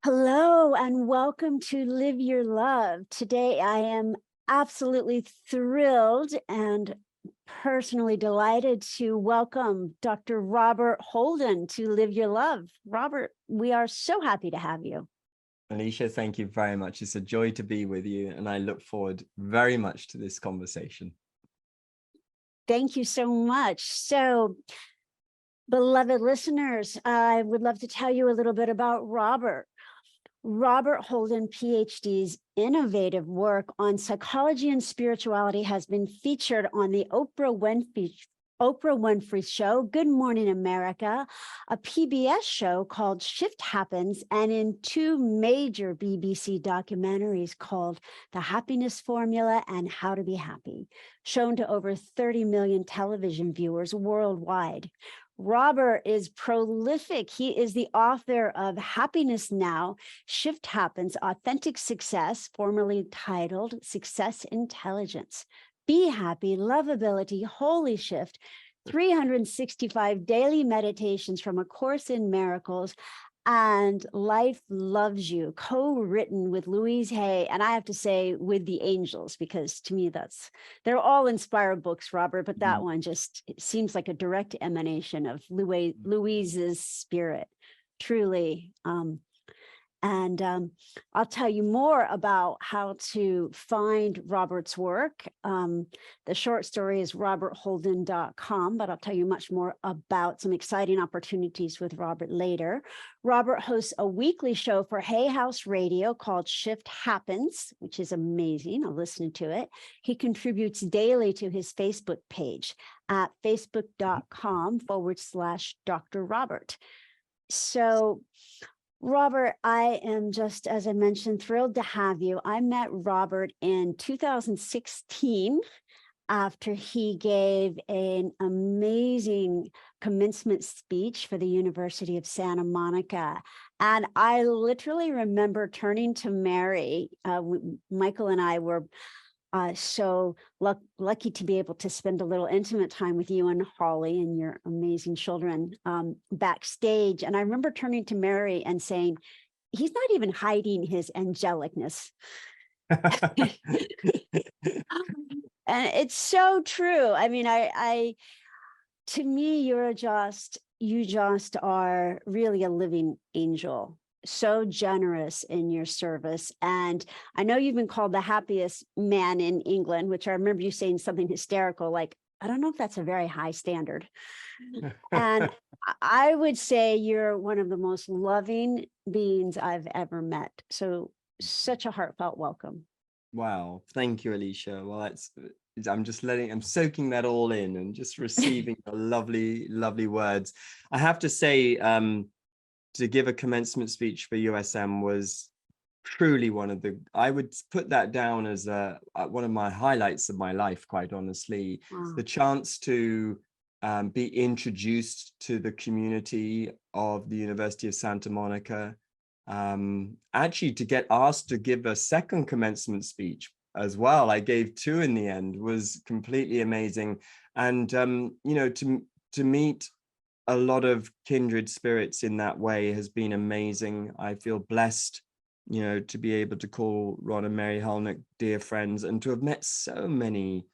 Hello and welcome to Live Your Love. Today I am absolutely thrilled and personally delighted to welcome Dr. Robert Holden to Live Your Love. Robert, we are so happy to have you. Alicia, thank you very much. It's a joy to be with you, and I look forward very much to this conversation. Thank you so much. So, beloved listeners, I would love to tell you a little bit about Robert. Robert Holden, PhD's innovative work on psychology and spirituality has been featured on the Oprah Winfrey Show, Good Morning America, a PBS show called Shift Happens, and in two major BBC documentaries called The Happiness Formula and How to Be Happy, shown to over 30 million television viewers worldwide. Robert is prolific. He is the author of Happiness Now, Shift Happens, Authentic Success, formerly titled Success Intelligence, Be Happy, Lovability, Holy Shift, 365 Daily Meditations from A Course in Miracles, and Life Loves You, co-written with Louise Hay, and I have to say with the angels, because to me they're all inspired books, Robert, but that one just seems like a direct emanation of Louise's spirit, truly. I'll tell you more about how to find Robert's work. The short story is robertholden.com, but I'll tell you much more about some exciting opportunities with Robert later. Robert hosts a weekly show for Hay House Radio called Shift Happens, which is amazing. I'll listen to it. He contributes daily to his Facebook page at facebook.com/Dr. Robert. So, Robert, I am just, as I mentioned, thrilled to have you. I met Robert in 2016 after he gave an amazing commencement speech for the University of Santa Monica. And I literally remember turning to Mary. Michael and I were so lucky to be able to spend a little intimate time with you and Holly and your amazing children backstage. And I remember turning to Mary and saying, he's not even hiding his angelicness. And it's so true. I mean, to me, you just are really a living angel. So generous in your service. And I know you've been called the happiest man in England, which I remember you saying something hysterical, like, I don't know if that's a very high standard. And I would say you're one of the most loving beings I've ever met. So such a heartfelt welcome. Wow. Thank you, Alicia. Well, I'm soaking that all in and just receiving the lovely, lovely words. I have to say, to give a commencement speech for USM was truly I would put that down as one of my highlights of my life, quite honestly. Wow. The chance to be introduced to the community of the University of Santa Monica, actually to get asked to give a second commencement speech as well. I gave two in the end, was completely amazing. And, to meet a lot of kindred spirits in that way has been amazing. I feel blessed, to be able to call Ron and Mary Hulnick dear friends, and to have met so many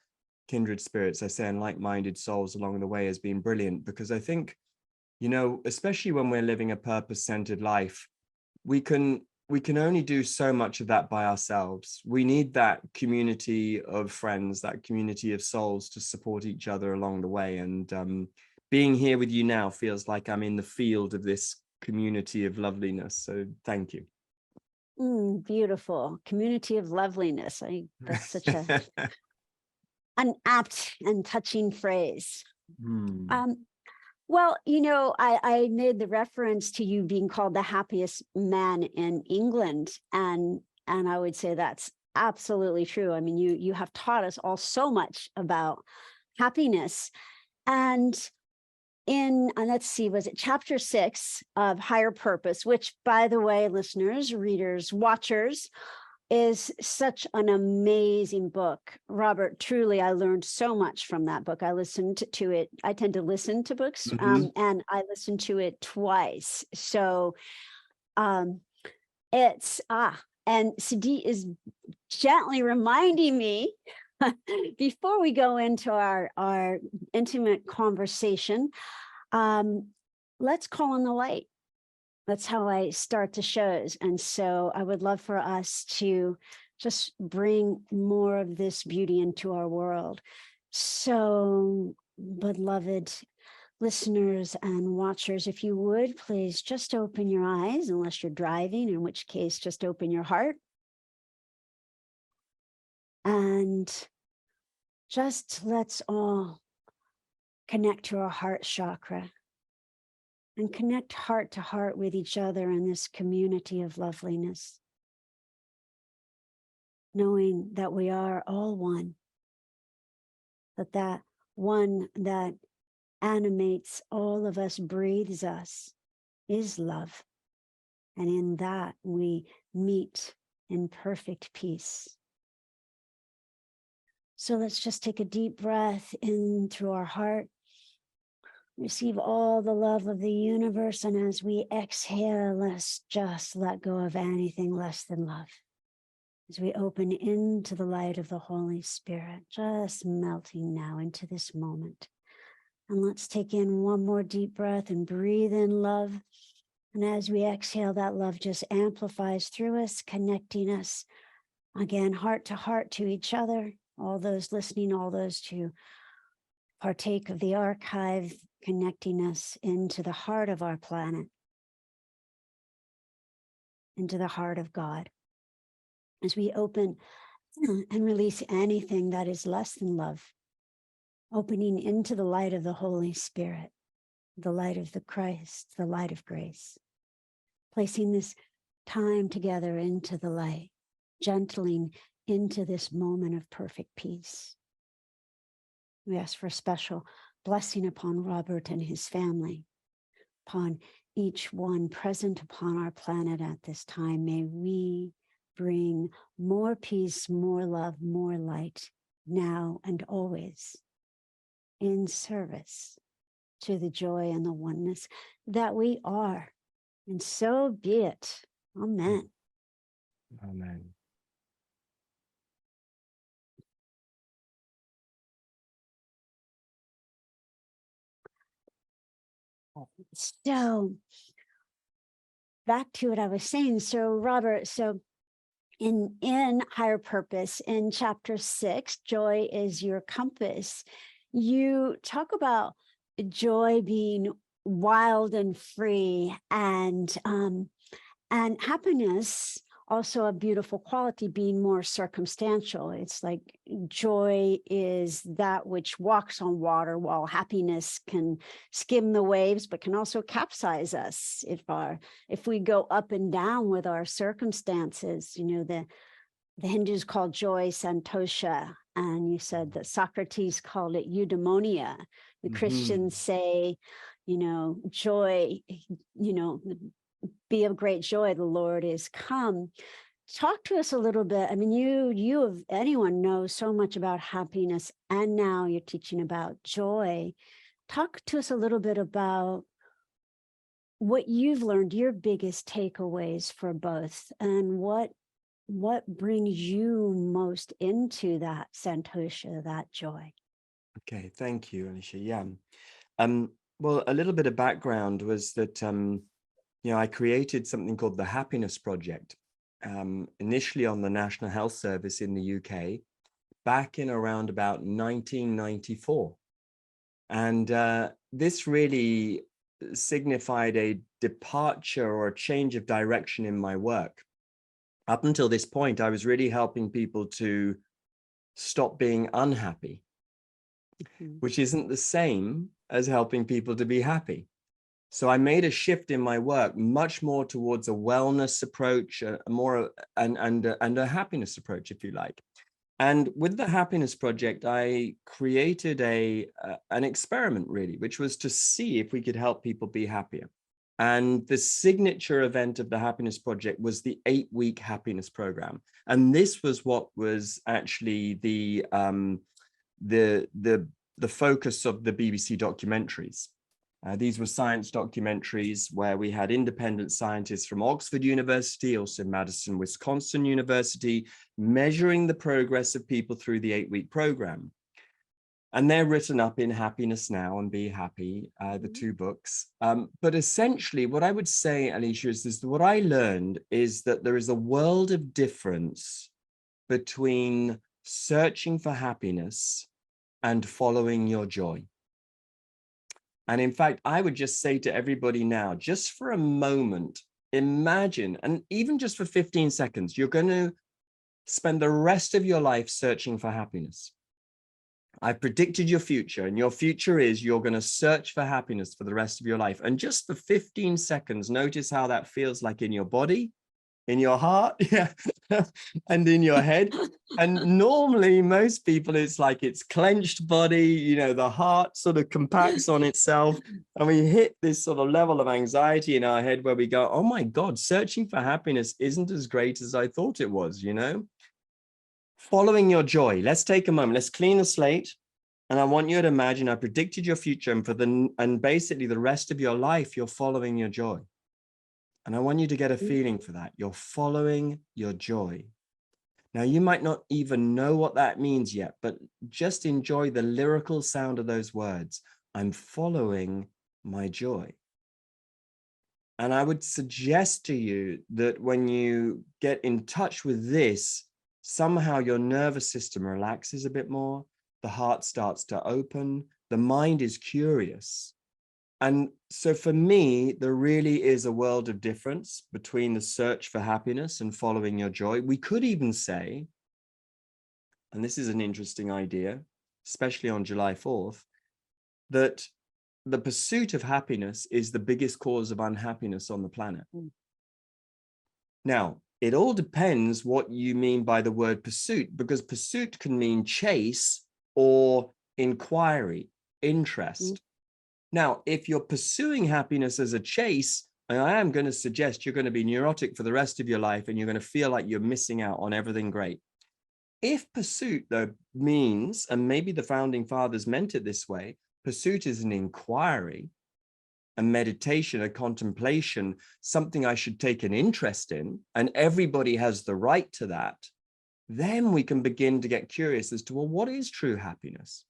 kindred spirits, I say, and like-minded souls along the way has been brilliant, because I think, especially when we're living a purpose-centered life, we can only do so much of that by ourselves. We need that community of friends, that community of souls to support each other along the way. And being here with you now feels like I'm in the field of this community of loveliness. So thank you. Beautiful. Community of loveliness. That's such an apt and touching phrase. Well, I made the reference to you being called the happiest man in England. And I would say that's absolutely true. I mean, you have taught us all so much about happiness. And let's see, was it chapter 6 of Higher Purpose, which, by the way, listeners, readers, watchers, is such an amazing book. Robert, truly, I learned so much from that book. I listened to it. I tend to listen to books, and I listened to it twice. So It's and Sadi is gently reminding me before we go into our intimate conversation, let's call on the light. That's how I start the shows. And so I would love for us to just bring more of this beauty into our world. So, beloved listeners and watchers, if you would, please just open your eyes, unless you're driving, in which case just open your heart. And just let's all connect to our heart chakra and connect heart to heart with each other in this community of loveliness, knowing that we are all one, that one that animates all of us, breathes us, is love. And in that we meet in perfect peace. So let's just take a deep breath in through our heart. Receive all the love of the universe. And as we exhale, let's just let go of anything less than love. As we open into the light of the Holy Spirit, just melting now into this moment. And let's take in one more deep breath and breathe in love. And as we exhale, that love just amplifies through us, connecting us again, heart to each other. All those listening, all those to partake of the archive, connecting us into the heart of our planet, into the heart of God. As we open and release anything that is less than love, opening into the light of the Holy Spirit, the light of the Christ, the light of grace, placing this time together into the light, gentling into this moment of perfect peace. We ask for a special blessing upon Robert and his family, upon each one present upon our planet at this time. May we bring more peace, more love, more light now and always in service to the joy and the oneness that we are. And so be it. Amen. Amen. So back to what I was saying. So Robert, so in Higher Purpose, in chapter 6, Joy is Your Compass, you talk about joy being wild and free, and happiness, also a beautiful quality, being more circumstantial. It's like joy is that which walks on water, while happiness can skim the waves, but can also capsize us if we go up and down with our circumstances. You know, the Hindus call joy santosha, and you said that Socrates called it eudaimonia. The Christians say, you know, joy, you know, be of great joy, the Lord is come. Talk to us a little bit. I mean, you of anyone knows so much about happiness, and now you're teaching about joy. Talk to us a little bit about what you've learned, your biggest takeaways for both, and what brings you most into that santosha, that joy. Okay, thank you, Alicia. Yeah. Well, a little bit of background was that you know, I created something called the Happiness Project, initially on the National Health Service in the UK, back in around about 1994. And this really signified a departure or a change of direction in my work. Up until this point, I was really helping people to stop being unhappy, which isn't the same as helping people to be happy. So I made a shift in my work, much more towards a wellness approach, and a happiness approach, if you like. And with the Happiness Project, I created an experiment, really, which was to see if we could help people be happier. And the signature event of the Happiness Project was the 8-week happiness program. And this was what was actually the focus of the BBC documentaries. These were science documentaries where we had independent scientists from Oxford University, also Madison, Wisconsin University, measuring the progress of people through the 8-week program. And they're written up in Happiness Now and Be Happy, the 2 books. But essentially, what I would say, Alicia, is what I learned is that there is a world of difference between searching for happiness and following your joy. And in fact, I would just say to everybody now, just for a moment, imagine, and even just for 15 seconds, you're going to spend the rest of your life searching for happiness. I've predicted your future, and your future is you're going to search for happiness for the rest of your life. And just for 15 seconds, notice how that feels like in your body, in your heart, yeah, and in your head. And normally, most people, it's like it's clenched body, you know, the heart sort of compacts on itself, and we hit this sort of level of anxiety in our head where we go, oh my God, searching for happiness isn't as great as I thought it was, you know? Following your joy. Let's take a moment. Let's clean the slate. And I want you to imagine I predicted your future, and basically the rest of your life, you're following your joy. And I want you to get a feeling for that. You're following your joy. Now, you might not even know what that means yet, but just enjoy the lyrical sound of those words. I'm following my joy. And I would suggest to you that when you get in touch with this, somehow your nervous system relaxes a bit more. The heart starts to open. The mind is curious. And so for me, there really is a world of difference between the search for happiness and following your joy. We could even say, and this is an interesting idea, especially on July 4th, that the pursuit of happiness is the biggest cause of unhappiness on the planet. Now, it all depends what you mean by the word pursuit, because pursuit can mean chase or inquiry, interest. Now, if you're pursuing happiness as a chase, I am going to suggest you're going to be neurotic for the rest of your life, and you're going to feel like you're missing out on everything great. If pursuit, though, means, and maybe the founding fathers meant it this way, pursuit is an inquiry, a meditation, a contemplation, something I should take an interest in, and everybody has the right to that, then we can begin to get curious as to, well, what is true happiness?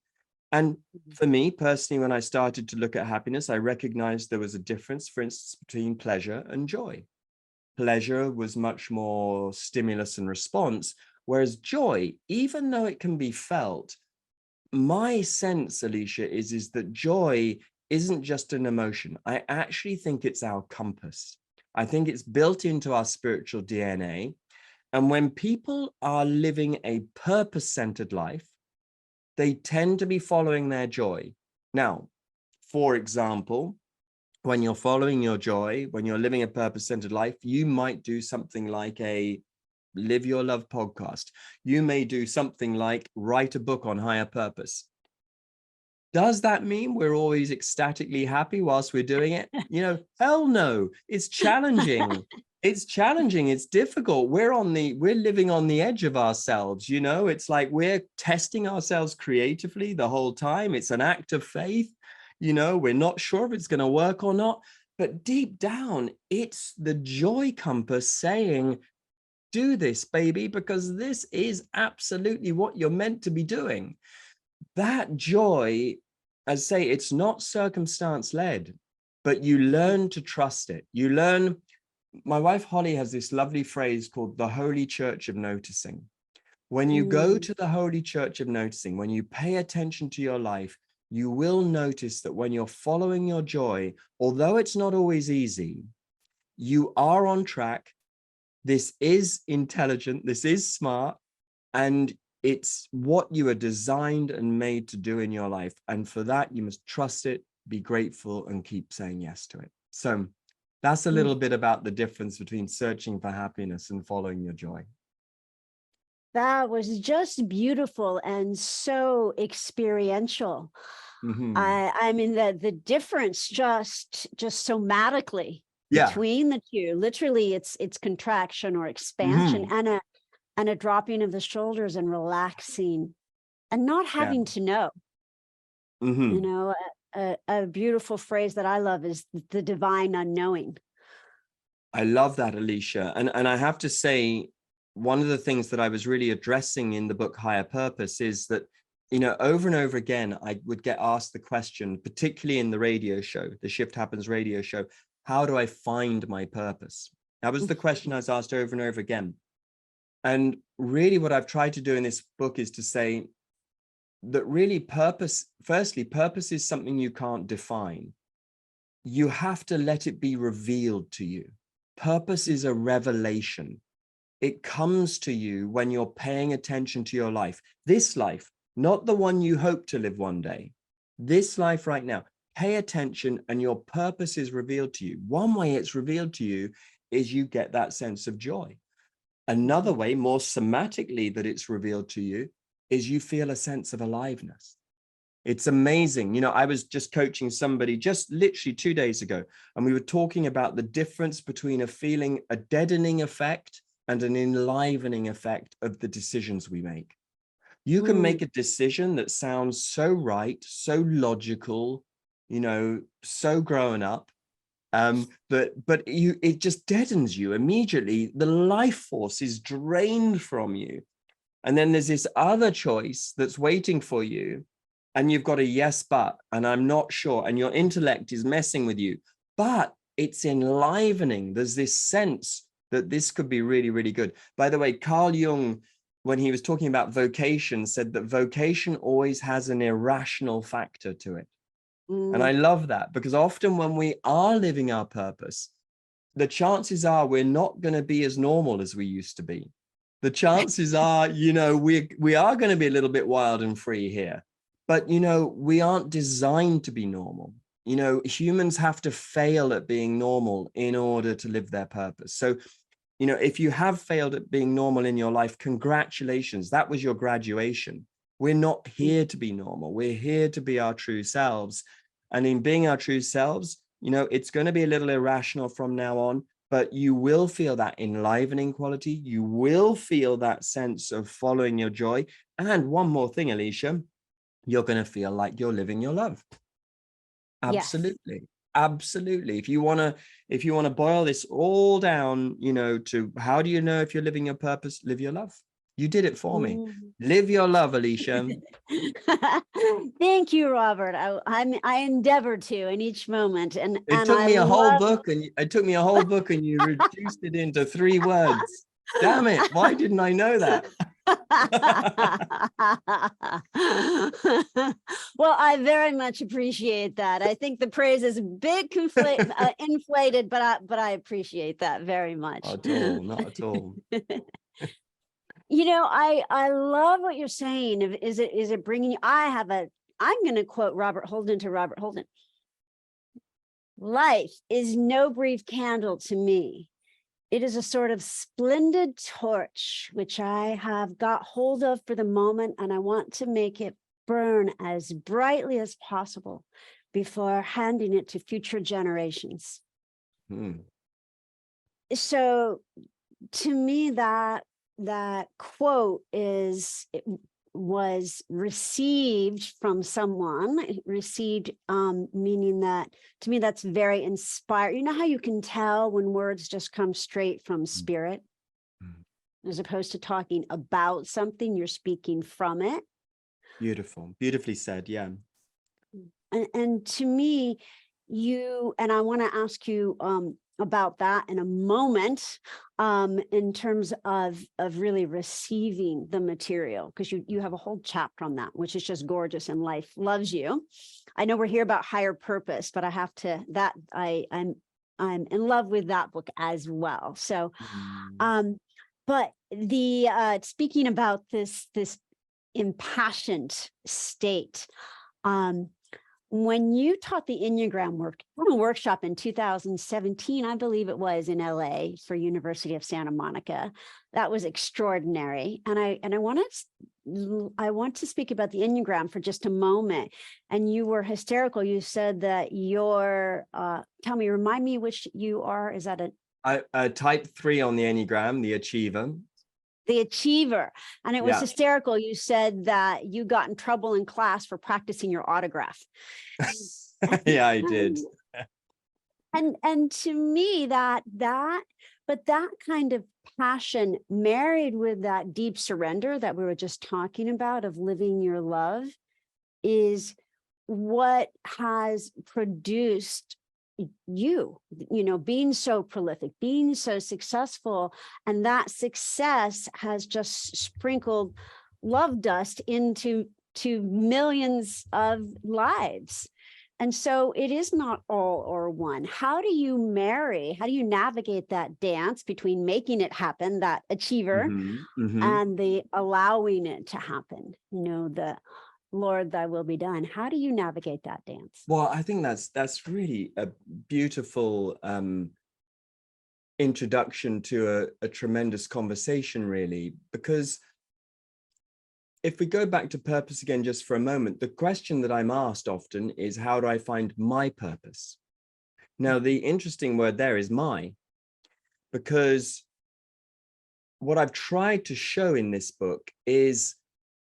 And for me personally, when I started to look at happiness, I recognized there was a difference, for instance, between pleasure and joy. Pleasure was much more stimulus and response, whereas joy, even though it can be felt, my sense, Alicia, is that joy isn't just an emotion. I actually think it's our compass. I think it's built into our spiritual DNA. And when people are living a purpose-centered life, they tend to be following their joy. Now, for example, when you're following your joy, when you're living a purpose-centered life, you might do something like a Live Your Love podcast. You may do something like write a book on higher purpose. Does that mean we're always ecstatically happy whilst we're doing it? You know, hell no. It's challenging. It's challenging. It's difficult. We're living on the edge of ourselves. You know, it's like we're testing ourselves creatively the whole time. It's an act of faith. You know, we're not sure if it's going to work or not, but deep down, it's the joy compass saying, do this, baby, because this is absolutely what you're meant to be doing. That joy, as I say, it's not circumstance led, but you learn to trust it. You learn. My wife Holly has this lovely phrase called the Holy Church of Noticing. When you go to the Holy Church of Noticing, when you pay attention to your life, you will notice that when you're following your joy, although it's not always easy, you are on track. This is intelligent, this is smart, and it's what you are designed and made to do in your life. And for that, you must trust it, be grateful, and keep saying yes to it. So that's a little bit about the difference between searching for happiness and following your joy. That was just beautiful and so experiential. I mean, the difference just somatically between the two, literally it's contraction or expansion and a dropping of the shoulders and relaxing and not having to know, you know, a beautiful phrase that I love is the divine unknowing. I love that, Alicia. And I have to say, one of the things that I was really addressing in the book Higher Purpose is that, you know, over and over again, I would get asked the question, particularly in the radio show, the Shift Happens radio show, how do I find my purpose? That was the question I was asked over and over again. And really what I've tried to do in this book is to say that really purpose, firstly, purpose is something you can't define. You have to let it be revealed to you. Purpose is a revelation. It comes to you when you're paying attention to your life. This life, not the one you hope to live one day. This life right now. Pay attention and your purpose is revealed to you. One way it's revealed to you is you get that sense of joy. Another way, more somatically, that it's revealed to you is you feel a sense of aliveness. It's amazing. You know, I was just coaching somebody just literally 2 days ago, and we were talking about the difference between a deadening effect and an enlivening effect of the decisions we make. You can make a decision that sounds so right, so logical, you know, so grown up, but it just deadens you immediately. The life force is drained from you. And then there's this other choice that's waiting for you, and you've got a yes, but, and I'm not sure, and your intellect is messing with you, but it's enlivening. There's this sense that this could be really, really good. By the way, Carl Jung, when he was talking about vocation, said that vocation always has an irrational factor to it. And I love that, because often when we are living our purpose, the chances are we're not going to be as normal as we used to be. The chances are, you know, we are going to be a little bit wild and free here. But, you know, we aren't designed to be normal. You know, humans have to fail at being normal in order to live their purpose. So, you know, if you have failed at being normal in your life, congratulations, that was your graduation. We're not here to be normal. We're here to be our true selves. And in being our true selves, you know, it's going to be a little irrational from now on, but you will feel that enlivening quality. You will feel that sense of following your joy. And one more thing, Alicia, you're going to feel like you're living your love. Absolutely. Yes. Absolutely. If you want to boil this all down, you know, to how do you know if you're living your purpose? Live your love. You did it for me. Live your love, Alicia. Thank you, Robert. I endeavor to in each moment. And it took me a whole book, and you reduced it into 3 words. Damn it. Why didn't I know that? Well, I very much appreciate that. I think the praise is a bit inflated, but I appreciate that very much. Not at all. Not at all. You know, I love what you're saying. Is it bringing? I'm going to quote Robert Holden to Robert Holden. Life is no brief candle to me. It is a sort of splendid torch, which I have got hold of for the moment, and I want to make it burn as brightly as possible before handing it to future generations. So to me, that quote was received from someone, meaning that, to me, that's very inspired. You know how you can tell when words just come straight from spirit, as opposed to talking about something, you're speaking from it. Beautiful. Beautifully said. Yeah. And to me, and I want to ask you about that in a moment, in terms of really receiving the material, because you have a whole chapter on that, which is just gorgeous, and life loves you. I know we're here about higher purpose, but I have to, I'm in love with that book as well. So, but speaking about this impassioned state, when you taught the Enneagram workshop in 2017, I believe it was, in LA for University of Santa Monica, that was extraordinary. And I want to speak about the Enneagram for just a moment. And you were hysterical. You said that remind me which you are. Is that a type 3 on the Enneagram, the achiever. The achiever. And it was hysterical. You said that you got in trouble in class for practicing your autograph. Yeah, I did. And to me, but that kind of passion married with that deep surrender that we were just talking about of living your love is what has produced being so prolific, being so successful. And that success has just sprinkled love dust into millions of lives. And so it is not all or one. How do you navigate that dance between making it happen, that achiever, and the allowing it to happen? The Lord, thy will be done. How do you navigate that dance? Well, I think that's really a beautiful introduction to a tremendous conversation, really, because if we go back to purpose again just for a moment, the question that I'm asked often is, how do I find my purpose? Now, the interesting word there is my, because what I've tried to show in this book is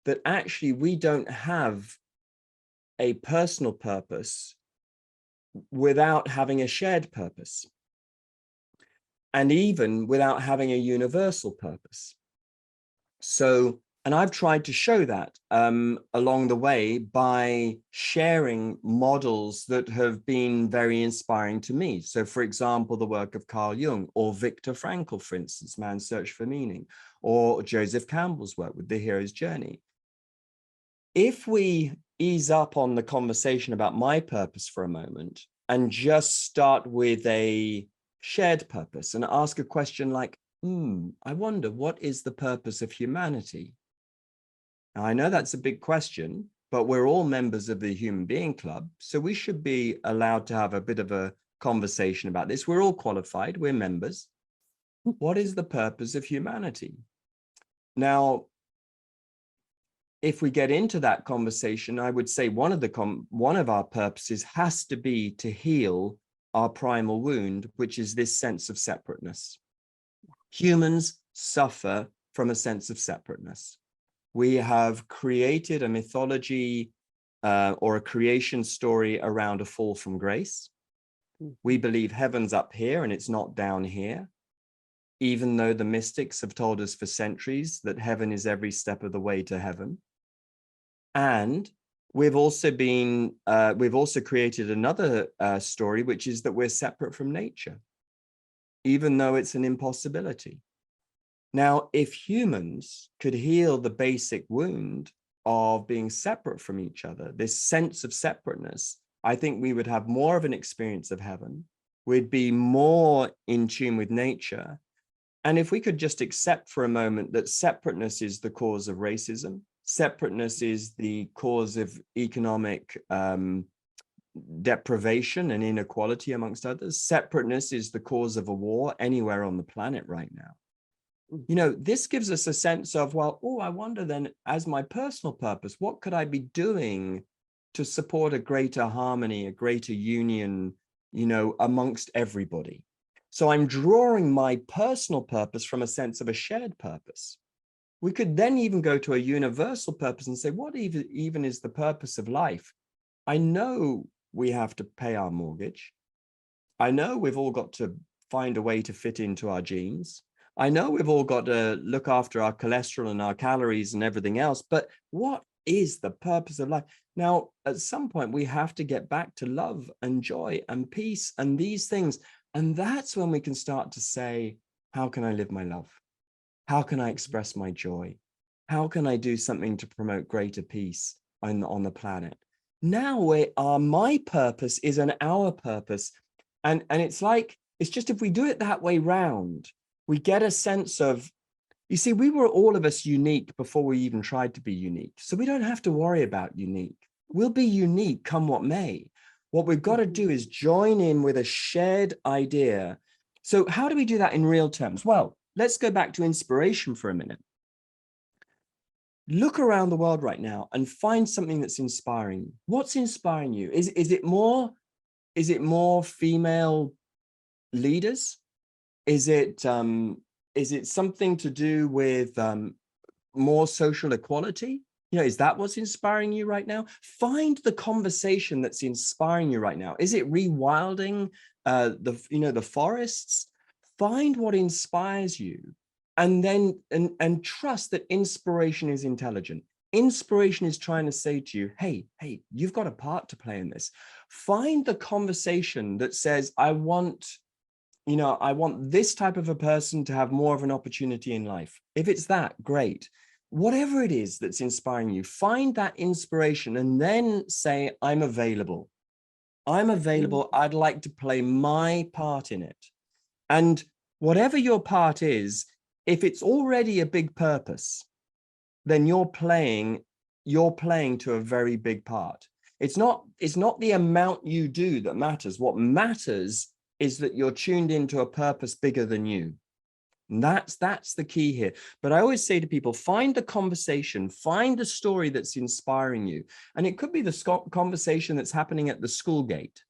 that actually we don't have a personal purpose without having a shared purpose, and even without having a universal purpose. So, and I've tried to show that along the way by sharing models that have been very inspiring to me. So, for example, the work of Carl Jung, or Viktor Frankl, for instance, Man's Search for Meaning, or Joseph Campbell's work with The Hero's Journey. If we ease up on the conversation about my purpose for a moment and just start with a shared purpose and ask a question like, I wonder, what is the purpose of humanity? Now, I know that's a big question, but we're all members of the Human Being Club, so we should be allowed to have a bit of a conversation about this. We're all qualified, we're members. What is the purpose of humanity? Now, if we get into that conversation, I would say one of our purposes has to be to heal our primal wound, which is this sense of separateness. Humans suffer from a sense of separateness. We have created a mythology or a creation story around a fall from grace. We believe heaven's up here and it's not down here, even though the mystics have told us for centuries that heaven is every step of the way to heaven. And we've also created another story, which is that we're separate from nature, even though it's an impossibility. Now, if humans could heal the basic wound of being separate from each other, this sense of separateness, I think we would have more of an experience of heaven. We'd be more in tune with nature. And if we could just accept for a moment that separateness is the cause of racism, separateness is the cause of economic deprivation and inequality amongst others, separateness is the cause of a war anywhere on the planet right now. This gives us a sense of, well, I wonder then, as my personal purpose, what could I be doing to support a greater harmony, a greater union, amongst everybody? So I'm drawing my personal purpose from a sense of a shared purpose. We could then even go to a universal purpose and say, what even is the purpose of life? I know we have to pay our mortgage. I know we've all got to find a way to fit into our jeans. I know we've all got to look after our cholesterol and our calories and everything else, but what is the purpose of life? Now, at some point, we have to get back to love and joy and peace and these things. And that's when we can start to say, how can I live my love? How can I express my joy? How can I do something to promote greater peace on the planet? Now my purpose is an our purpose. And it's just if we do it that way round, we get a sense of, you see, we were all of us unique before we even tried to be unique. So we don't have to worry about unique. We'll be unique come what may. What we've got to do is join in with a shared idea. So how do we do that in real terms? Well, let's go back to inspiration for a minute. Look around the world right now and find something that's inspiring you. What's inspiring you? Is it more female leaders? Is it something to do with more social equality? You know, is that what's inspiring you right now? Find the conversation that's inspiring you right now. Is it rewilding the forests? Find what inspires you, and then and trust that inspiration is intelligent. Inspiration is trying to say to you, hey, you've got a part to play in this. Find the conversation that says, I want this type of a person to have more of an opportunity in life. If it's that, great. Whatever it is that's inspiring you, find that inspiration and then say, I'm available. I'm available. I'd like to play my part in it. And whatever your part is, if it's already a big purpose, then you're playing to a very big part. It's not the amount you do that matters. What matters is that you're tuned into a purpose bigger than you. And that's the key here. But I always say to people, find the conversation, find the story that's inspiring you. And it could be the conversation that's happening at the school gate.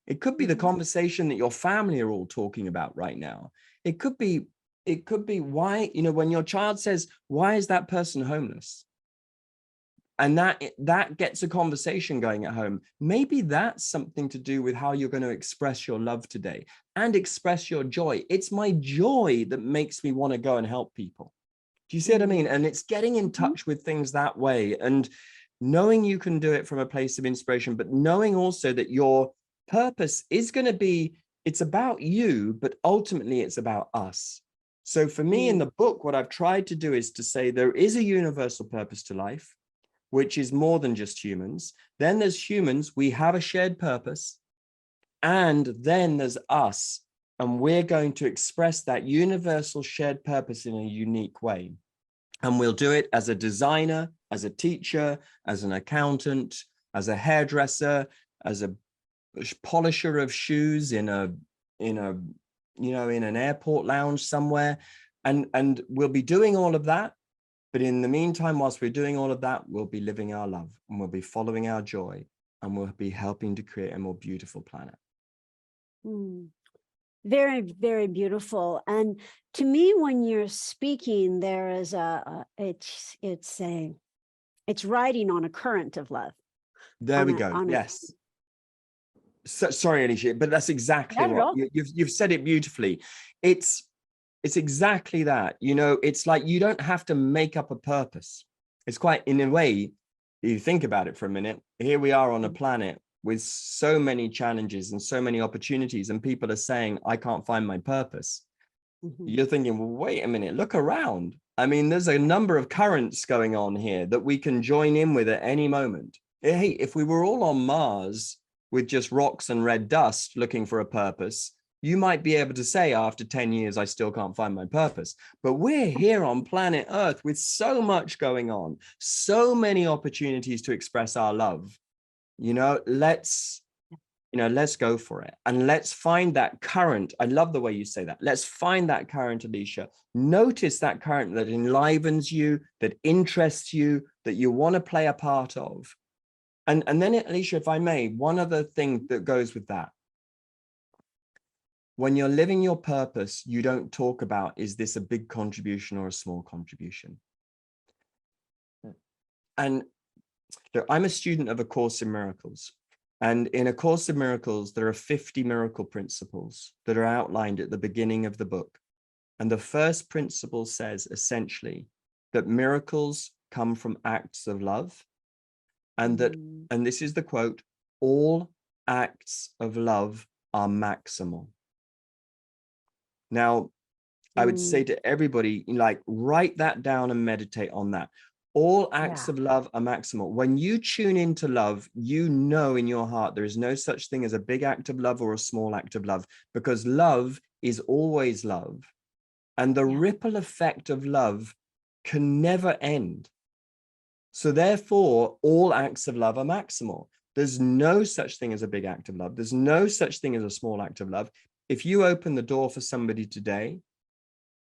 It could be the conversation that your family are all talking about right now. It could be why, when your child says, why is that person homeless? And that gets a conversation going at home. Maybe that's something to do with how you're going to express your love today and express your joy. It's my joy that makes me want to go and help people. Do you see what I mean? And it's getting in touch with things that way and knowing you can do it from a place of inspiration, but knowing also that your purpose is going to be, it's about you, but ultimately it's about us. So for me in the book, what I've tried to do is to say there is a universal purpose to life, which is more than just humans. Then there's humans, we have a shared purpose. And then there's us, and we're going to express that universal shared purpose in a unique way. And we'll do it as a designer, as a teacher, as an accountant, as a hairdresser, as a polisher of shoes in an airport lounge somewhere. And we'll be doing all of that. But in the meantime, whilst we're doing all of that, we'll be living our love and we'll be following our joy and we'll be helping to create a more beautiful planet. Very, very beautiful. And to me, when you're speaking, there is it's riding on a current of love. There we go. Yes. So, sorry, Alicia, but that's exactly what you've said it beautifully. It's exactly that. It's like you don't have to make up a purpose. It's quite, in a way, you think about it for a minute, here we are on a planet with so many challenges and so many opportunities, and people are saying, I can't find my purpose. You're thinking, well, wait a minute, look around. I mean, there's a number of currents going on here that we can join in with at any moment. Hey, if we were all on Mars with just rocks and red dust looking for a purpose, you might be able to say after 10 years, I still can't find my purpose. But we're here on planet Earth with so much going on, so many opportunities to express our love. Let's go for it. And let's find that current. I love the way you say that. Let's find that current, Alicia. Notice that current that enlivens you, that interests you, that you want to play a part of. And then, Alicia, if I may, one other thing that goes with that. When you're living your purpose, you don't talk about, is this a big contribution or a small contribution? And look, I'm a student of A Course in Miracles. And in A Course in Miracles, there are 50 miracle principles that are outlined at the beginning of the book. And the first principle says essentially that miracles come from acts of love. And that, and this is the quote, all acts of love are maximal. Now, I would say to everybody, write that down and meditate on that. All acts of love are maximal. When you tune into love, you know in your heart there is no such thing as a big act of love or a small act of love, because love is always love. And the ripple effect of love can never end. So therefore, all acts of love are maximal. There's no such thing as a big act of love. There's no such thing as a small act of love. If you open the door for somebody today,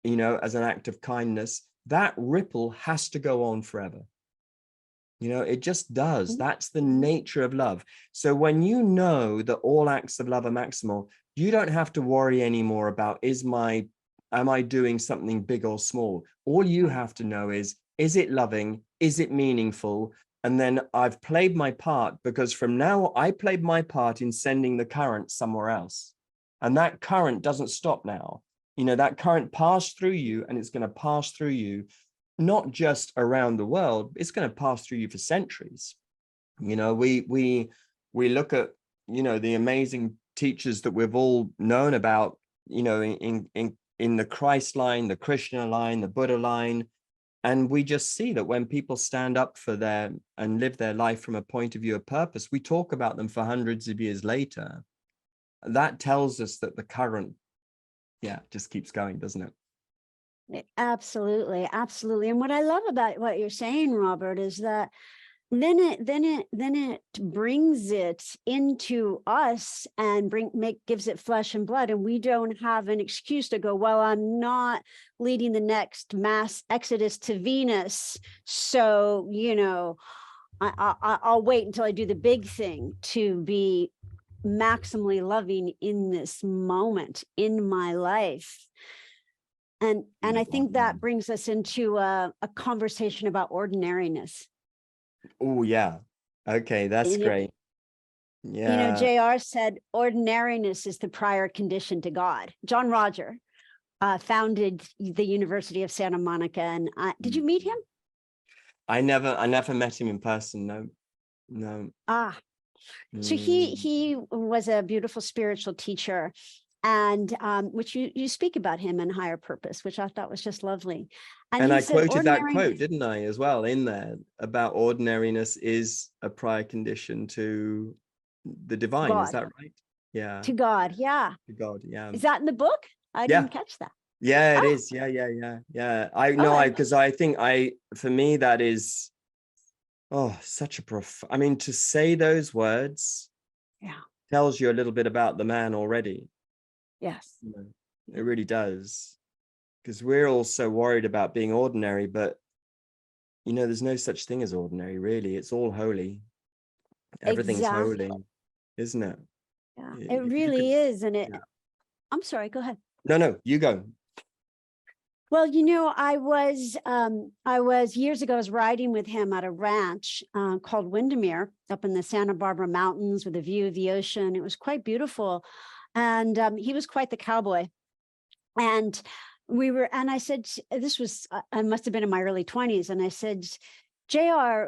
as an act of kindness, that ripple has to go on forever. It just does. That's the nature of love. So when you know that all acts of love are maximal, you don't have to worry anymore about, am I doing something big or small? All you have to know is, Is it loving? Is it meaningful? And then I've played my part, because from now I played my part in sending the current somewhere else. And that current doesn't stop now. You know, that current passed through you, and it's going to pass through you, not just around the world, it's going to pass through you for centuries. You know, we look at, you know, the amazing teachers that we've all known about, you know, in the Christ line, the Krishna line, the Buddha line. And we just see that when people stand up for them and live their life from a point of view of purpose, we talk about them for hundreds of years later. That tells us that the current, just keeps going, doesn't it? Absolutely, absolutely. And what I love about what you're saying, Robert, is that then it brings it into us and gives it flesh and blood, and we don't have an excuse to go, well, I'm not leading the next mass exodus to Venus, so I'll wait until I do the big thing to be maximally loving in this moment in my life. And I think that brings us into a conversation about ordinariness. Oh, yeah. Okay, that's great. Yeah. JR said ordinariness is the prior condition to God. John Roger founded the University of Santa Monica. And did you meet him? I never met him in person. No. So he was a beautiful spiritual teacher, and which you speak about him in Higher Purpose, which I thought was just lovely. And I quoted that quote, didn't I, as well, in there, about ordinariness is a prior condition to the divine. God. Is that right? Yeah. To God, yeah. To God, yeah. Is that in the book? I didn't catch that. Yeah, it is. Yeah. I know, because I think for me, that is, such a I mean, to say those words tells you a little bit about the man already. Yes. It really does. Because we're all so worried about being ordinary, but there's no such thing as ordinary, really. It's all holy. Everything's holy, isn't it? Yeah, it really is. And I'm sorry, go ahead. No, you go. Well, I was years ago, I was riding with him at a ranch called Windermere up in the Santa Barbara Mountains with a view of the ocean. It was quite beautiful. And he was quite the cowboy. And I said, I must have been in my early 20s. And I said, JR,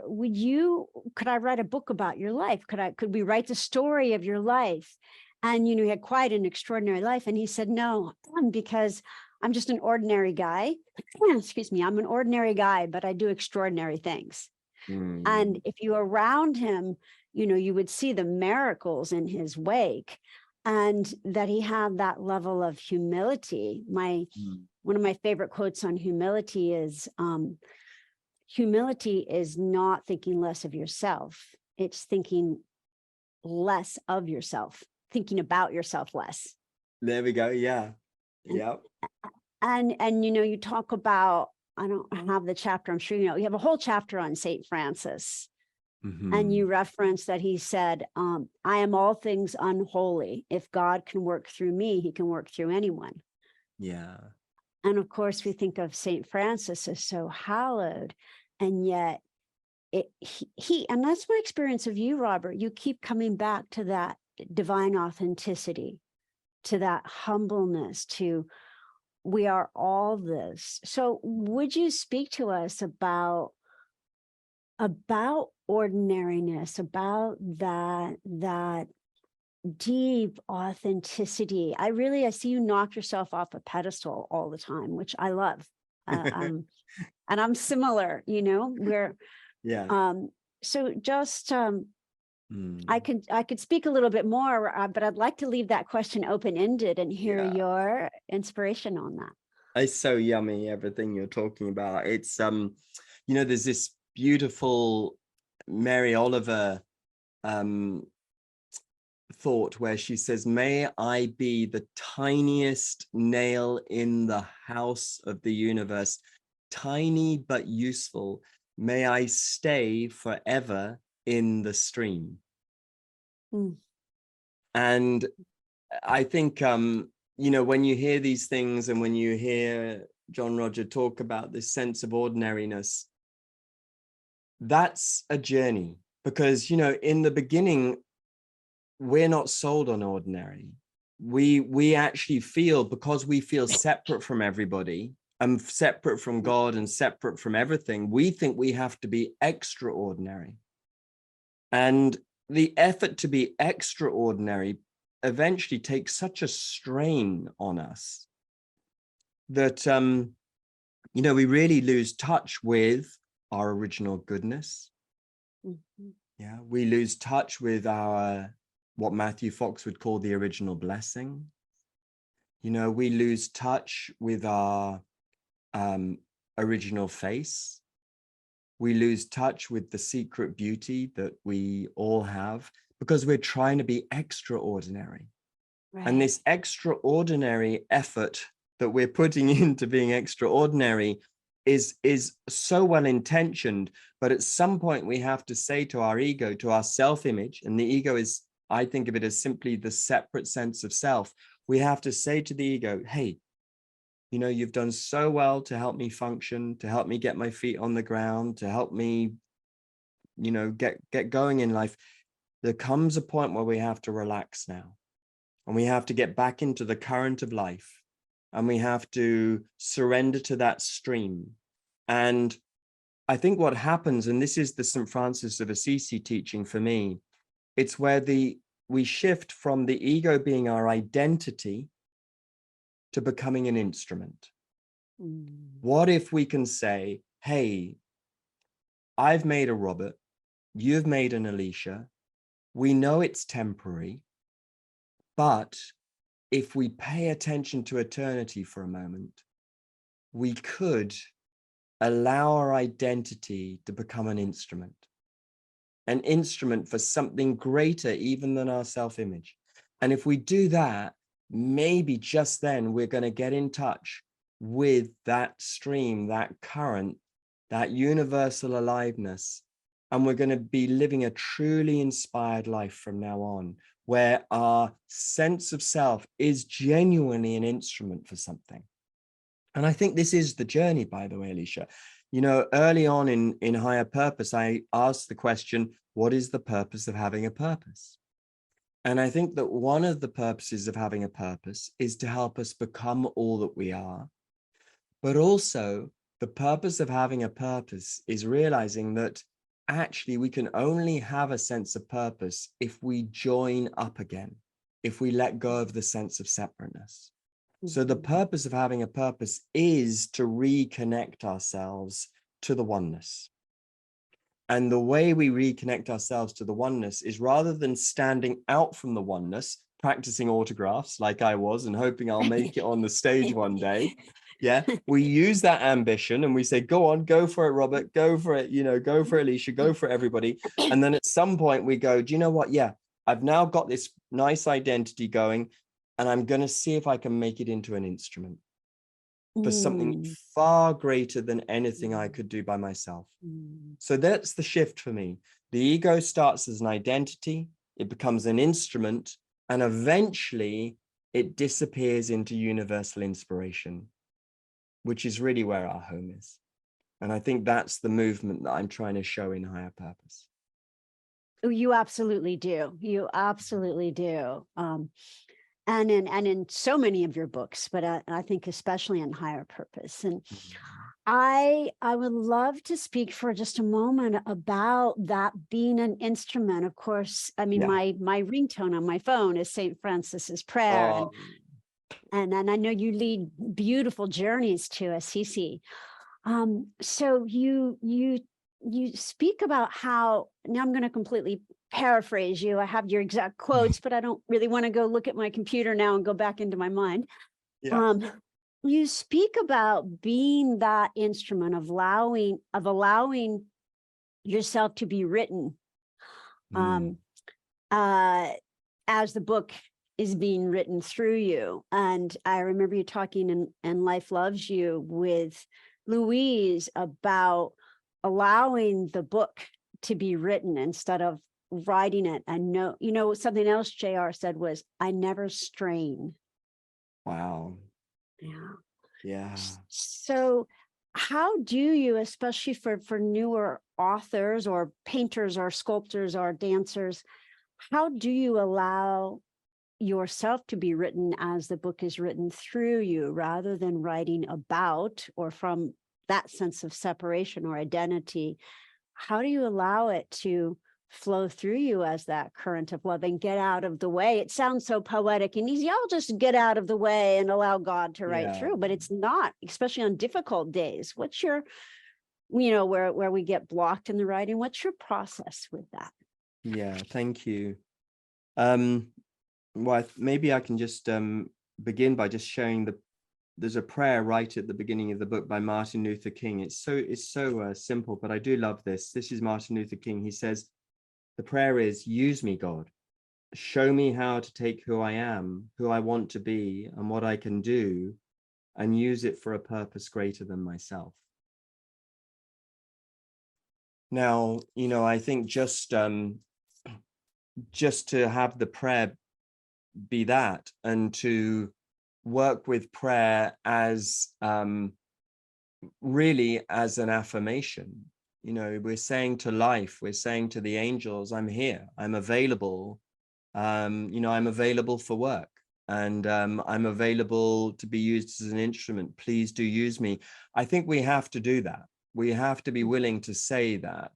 could I write a book about your life? Could we write the story of your life? And, he had quite an extraordinary life. And he said, no, because I'm just an ordinary guy. Excuse me. I'm an ordinary guy, but I do extraordinary things. And if you were around him, you would see the miracles in his wake, and that he had that level of humility. One of my favorite quotes on humility is, humility is not thinking less of yourself. It's thinking less of yourself, thinking about yourself less. There we go. Yeah. Yeah. And you talk about, I don't have the chapter, I'm sure you have a whole chapter on Saint Francis. And you reference that he said, I am all things unholy. If God can work through me, he can work through anyone. Yeah. And of course, we think of Saint Francis as so hallowed, and yet and that's my experience of you, Robert. You keep coming back to that divine authenticity, to that humbleness, to we are all this. So would you speak to us about ordinariness, about that deep authenticity? I see you knock yourself off a pedestal all the time, which I love. And I'm similar, where, so just, I could speak a little bit more, but I'd like to leave that question open-ended and hear your inspiration on that. It's so yummy, everything you're talking about. It's, there's this beautiful Mary Oliver thought where she says, may I be the tiniest nail in the house of the universe, tiny but useful. May I stay forever in the stream. And I think, when you hear these things and when you hear John Roger talk about this sense of ordinariness, that's a journey, because, you know, in the beginning, we're not sold on ordinary. We actually feel, because we feel separate from everybody and separate from God and separate from everything, we think we have to be extraordinary. And the effort to be extraordinary eventually takes such a strain on us that, you know, we really lose touch with our original goodness. Mhm. Yeah, we lose touch with our, what Matthew Fox would call the original blessing. You know, we lose touch with our original face. We lose touch with the secret beauty that we all have, because we're trying to be extraordinary. And Right. this extraordinary effort that we're putting into being extraordinary is so well intentioned, but at some point we have to say to our ego, to our self-image, and the ego is, I think of it as simply the separate sense of self. We have to say to the ego, hey, you know, you've done so well to help me function, to help me get my feet on the ground, to help me, you know, get going in life. There comes a point where we have to relax now, and we have to get back into the current of life, and we have to surrender to that stream. And I think what happens, and this is the St. Francis of Assisi teaching for me, it's where we shift from the ego being our identity to becoming an instrument. Mm. What if we can say, hey, I've made a Robert, you've made an Alicia, we know it's temporary, but if we pay attention to eternity for a moment, we could allow our identity to become an instrument for something greater even than our self-image. And if we do that, maybe just then we're going to get in touch with that stream, that current, that universal aliveness. And we're going to be living a truly inspired life from now on, where our sense of self is genuinely an instrument for something. And I think this is the journey, by the way, Alicia. You know, early on in Higher Purpose, I asked the question, what is the purpose of having a purpose? And I think that one of the purposes of having a purpose is to help us become all that we are. But also, the purpose of having a purpose is realizing that actually we can only have a sense of purpose if we join up again, if we let go of the sense of separateness. So the purpose of having a purpose is to reconnect ourselves to the oneness. And the way we reconnect ourselves to the oneness is, rather than standing out from the oneness, practicing autographs like I was and hoping I'll make it on the stage one day. Yeah, we use that ambition and we say, go on, go for it, Robert, go for it, you know, go for it, Alicia, go for it, everybody. And then at some point we go, do you know what? Yeah, I've now got this nice identity going, and I'm going to see if I can make it into an instrument for something far greater than anything I could do by myself. So that's the shift for me. The ego starts as an identity, it becomes an instrument, and eventually it disappears into universal inspiration, which is really where our home is. And I think that's the movement that I'm trying to show in Higher Purpose. Oh, you absolutely do. You absolutely do. And in so many of your books, but I think especially in Higher Purpose. And I would love to speak for just a moment about that being an instrument. Of course, I mean, Yeah. my ringtone on my phone is St. Francis's prayer. And I know you lead beautiful journeys to Assisi. So you speak about how, now I'm going to completely paraphrase you. I have your exact quotes, but I don't really want to go look at my computer now and go back into my mind. Yeah. You speak about being that instrument of allowing yourself to be written, as the book is being written through you. And I remember you talking in Life Loves You with Louise about allowing the book to be written instead of writing it. And something else JR said was, I never strain. Wow. Yeah. Yeah. So how do you, especially for newer authors or painters or sculptors or dancers, how do you allow yourself to be written as the book is written through you, rather than writing about or from that sense of separation or identity? How do you allow it to flow through you as that current of love and get out of the way? It sounds so poetic and easy. I'll just get out of the way and allow God to write Yeah. through, but it's not, especially on difficult days. What's your, where we get blocked in the writing, what's your process with that? Yeah, thank you. Well, maybe I can just begin by just sharing there's a prayer right at the beginning of the book by Martin Luther King. It's so simple, but I do love this. This is Martin Luther King. He says, the prayer is, use me, God. Show me how to take who I am, who I want to be, and what I can do, and use it for a purpose greater than myself. Now, I think just to have the prayer be that, and to work with prayer as really as an affirmation. We're saying to life, we're saying to the angels, I'm here, I'm available. I'm available for work, and I'm available to be used as an instrument. Please do use me. I think we have to do that. We have to be willing to say that.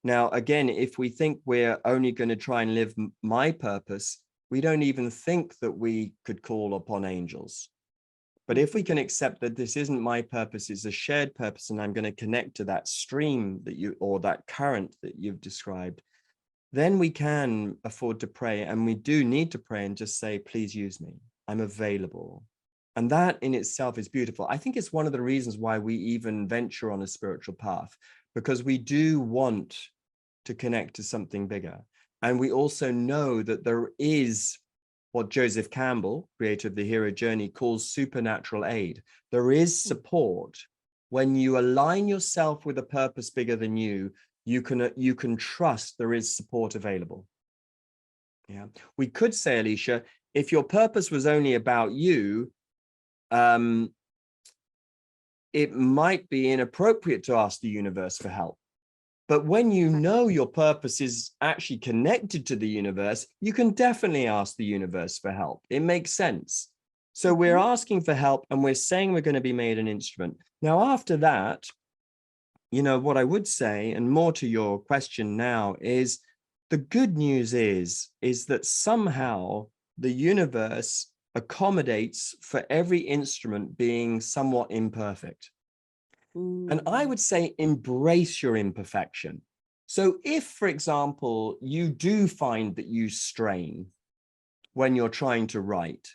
Now, again, if we think we're only going to try and live my purpose, we don't even think that we could call upon angels. But if we can accept that this isn't my purpose, it's a shared purpose, and I'm going to connect to that stream or that current that you've described, then we can afford to pray, and we do need to pray and just say, please use me. I'm available. And that in itself is beautiful. I think it's one of the reasons why we even venture on a spiritual path, because we do want to connect to something bigger. And we also know that there is what Joseph Campbell, creator of the Hero Journey, calls supernatural aid. There is support. When you align yourself with a purpose bigger than you, you can trust there is support available. Yeah, we could say, Alicia, if your purpose was only about you, it might be inappropriate to ask the universe for help. But when you know your purpose is actually connected to the universe, you can definitely ask the universe for help. It makes sense. So we're asking for help, and we're saying we're going to be made an instrument. Now, after that, what I would say, and more to your question now, is the good news is that somehow the universe accommodates for every instrument being somewhat imperfect. And I would say embrace your imperfection. So if, for example, you do find that you strain when you're trying to write,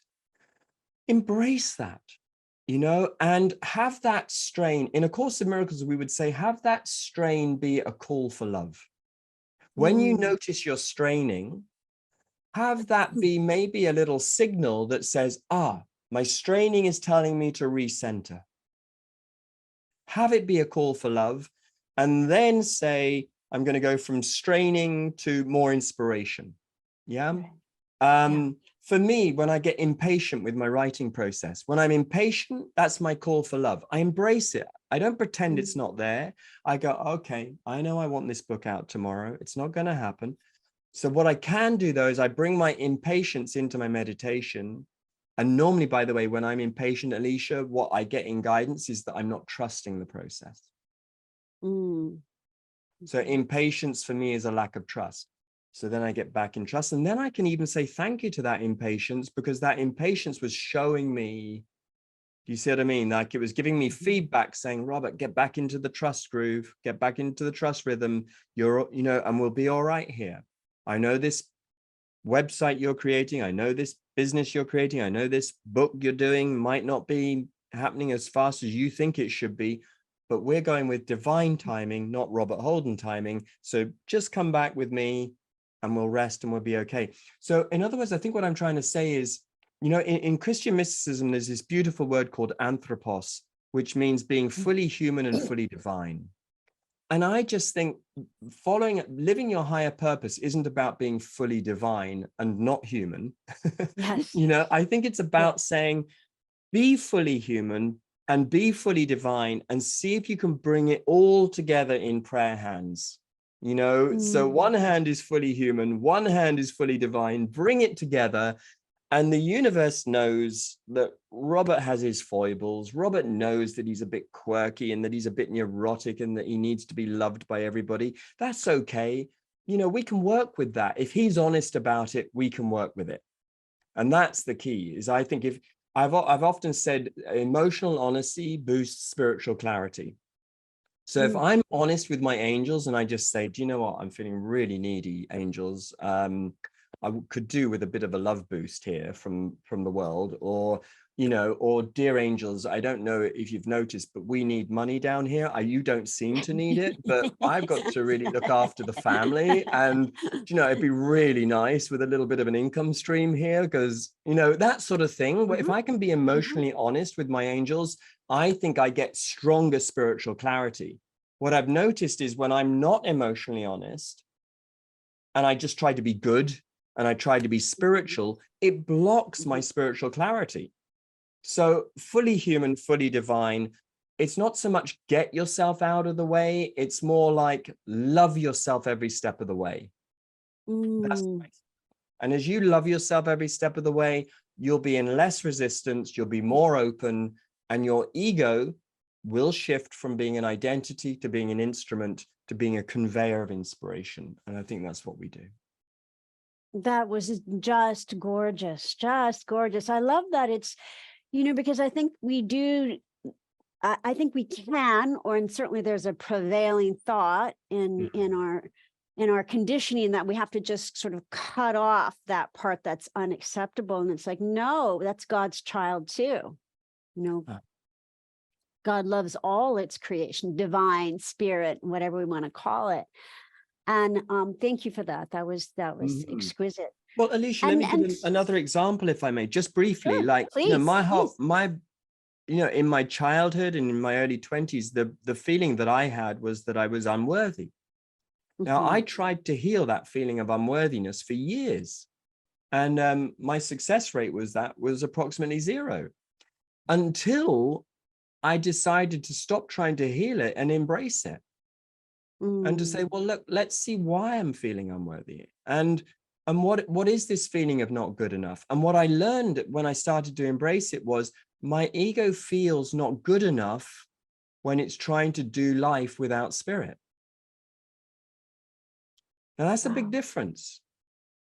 embrace that. And have that strain. In A Course in Miracles, we would say, have that strain be a call for love. When you notice you're straining, have that be maybe a little signal that says, my straining is telling me to recenter. Have it be a call for love, and then say, I'm going to go from straining to more inspiration. Yeah. For me, when I get impatient with my writing process, when I'm impatient, that's my call for love. I embrace it. I don't pretend it's not there. I go, okay, I know I want this book out tomorrow. It's not going to happen. So what I can do, though, is I bring my impatience into my meditation. And normally, by the way, when I'm impatient, Alicia, what I get in guidance is that I'm not trusting the process. So impatience for me is a lack of trust. So then I get back in trust. And then I can even say thank you to that impatience, because that impatience was showing me, do you see what I mean? Like it was giving me feedback saying, Robert, get back into the trust groove, get back into the trust rhythm. And we'll be all right here. I know this website you're creating. I know this business you're creating. I know this book you're doing might not be happening as fast as you think it should be, but we're going with divine timing, not Robert Holden timing. So just come back with me and we'll rest and we'll be okay. So in other words, I think what I'm trying to say is, in Christian mysticism, there's this beautiful word called anthropos, which means being fully human and fully divine. And I just think living your higher purpose isn't about being fully divine and not human. Yes. I think it's about saying, be fully human, and be fully divine, and see if you can bring it all together in prayer hands. You know, so one hand is fully human, one hand is fully divine, bring it together. And the universe knows that Robert has his foibles. Robert knows that he's a bit quirky and that he's a bit neurotic and that he needs to be loved by everybody. That's okay. You know, we can work with that. If he's honest about it, we can work with it. And that's the key. Is I think if I've often said emotional honesty boosts spiritual clarity. So if I'm honest with my angels and I just say, do you know what? I'm feeling really needy, angels. I could do with a bit of a love boost here from the world, or, you know, or dear angels, I don't know if you've noticed, but we need money down here. You don't seem to need it, but I've got to really look after the family. And, you know, it'd be really nice with a little bit of an income stream here, because, you know, that sort of thing. If I can be emotionally honest with my angels, I think I get stronger spiritual clarity. What I've noticed is when I'm not emotionally honest and I just try to be good and I try to be spiritual, it blocks my spiritual clarity. So fully human, fully divine, it's not so much get yourself out of the way. It's more like love yourself every step of the way. That's nice. And as you love yourself every step of the way, you'll be in less resistance, you'll be more open, and your ego will shift from being an identity to being an instrument to being a conveyor of inspiration. And I think that's what we do. That was just gorgeous, just gorgeous. I love that. It's, you know, because I think we do, I think we can, and certainly there's a prevailing thought in our conditioning that we have to just sort of cut off that part that's unacceptable. And it's like, no, that's God's child too. You know, God loves all its creation, divine, spirit, whatever we want to call it. And thank you for that. That was exquisite. Well, Alicia, let me give another example, if I may, just briefly. Sure, like, please, you know, you know, in my childhood and in my early 20s, the feeling that I had was that I was unworthy. Now, I tried to heal that feeling of unworthiness for years. And my success rate was approximately 0, until I decided to stop trying to heal it and embrace it. And to say, well, look, let's see why I'm feeling unworthy. And what is this feeling of not good enough? And what I learned when I started to embrace it was my ego feels not good enough when it's trying to do life without spirit. Now, that's a big difference.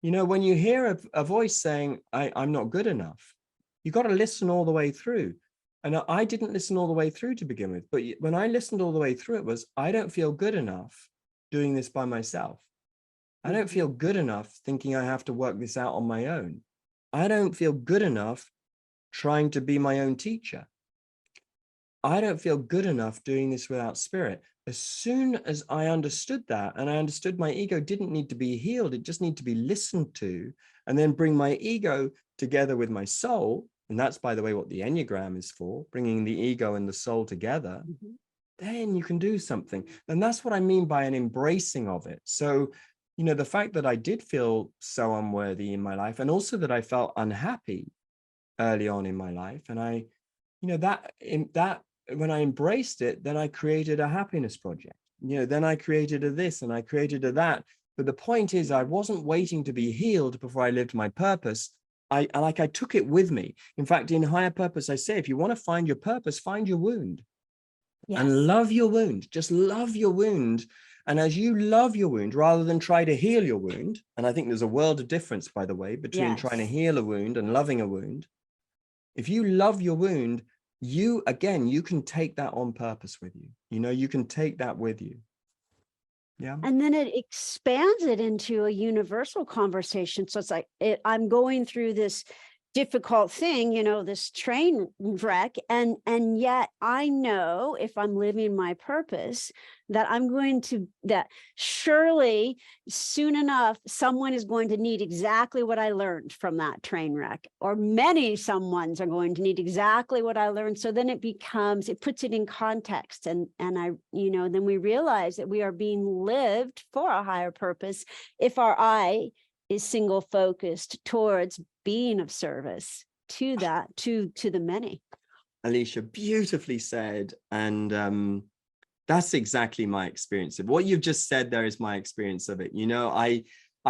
You know, when you hear a voice saying, I'm not good enough, you got to listen all the way through. And I didn't listen all the way through to begin with. But when I listened all the way through, it was, I don't feel good enough doing this by myself. I don't feel good enough thinking I have to work this out on my own. I don't feel good enough trying to be my own teacher. I don't feel good enough doing this without spirit. As soon as I understood that, and I understood my ego didn't need to be healed, it just needed to be listened to, and then bring my ego together with my soul. And that's, by the way, what the Enneagram is for, bringing the ego and the soul together. Then you can do something. And that's what I mean by an embracing of it. So, you know, the fact that I did feel so unworthy in my life, and also that I felt unhappy early on in my life. And I, you know, that when I embraced it, then I created a happiness project. You know, then I created a this and I created a that. But the point is, I wasn't waiting to be healed before I lived my purpose. I took it with me. In fact, in Higher Purpose, I say, if you want to find your purpose, find your wound. Yes. And love your wound. Just love your wound. And as you love your wound, rather than try to heal your wound, and I think there's a world of difference, by the way, between trying to heal a wound and loving a wound. If you love your wound, you can take that on purpose with you. You know, you can take that with you. Yeah. And then it expands it into a universal conversation. So it's like, I'm going through this difficult thing, you know, this train wreck. And yet I know if I'm living my purpose, that that surely soon enough, someone is going to need exactly what I learned from that train wreck, or many someones are going to need exactly what I learned. So then it puts it in context. And I, you know, then we realize that we are being lived for a higher purpose if our eye is single focused towards being of service to the many. Alicia, beautifully said. And that's exactly my experience of what you've just said. There is my experience of it. You know, I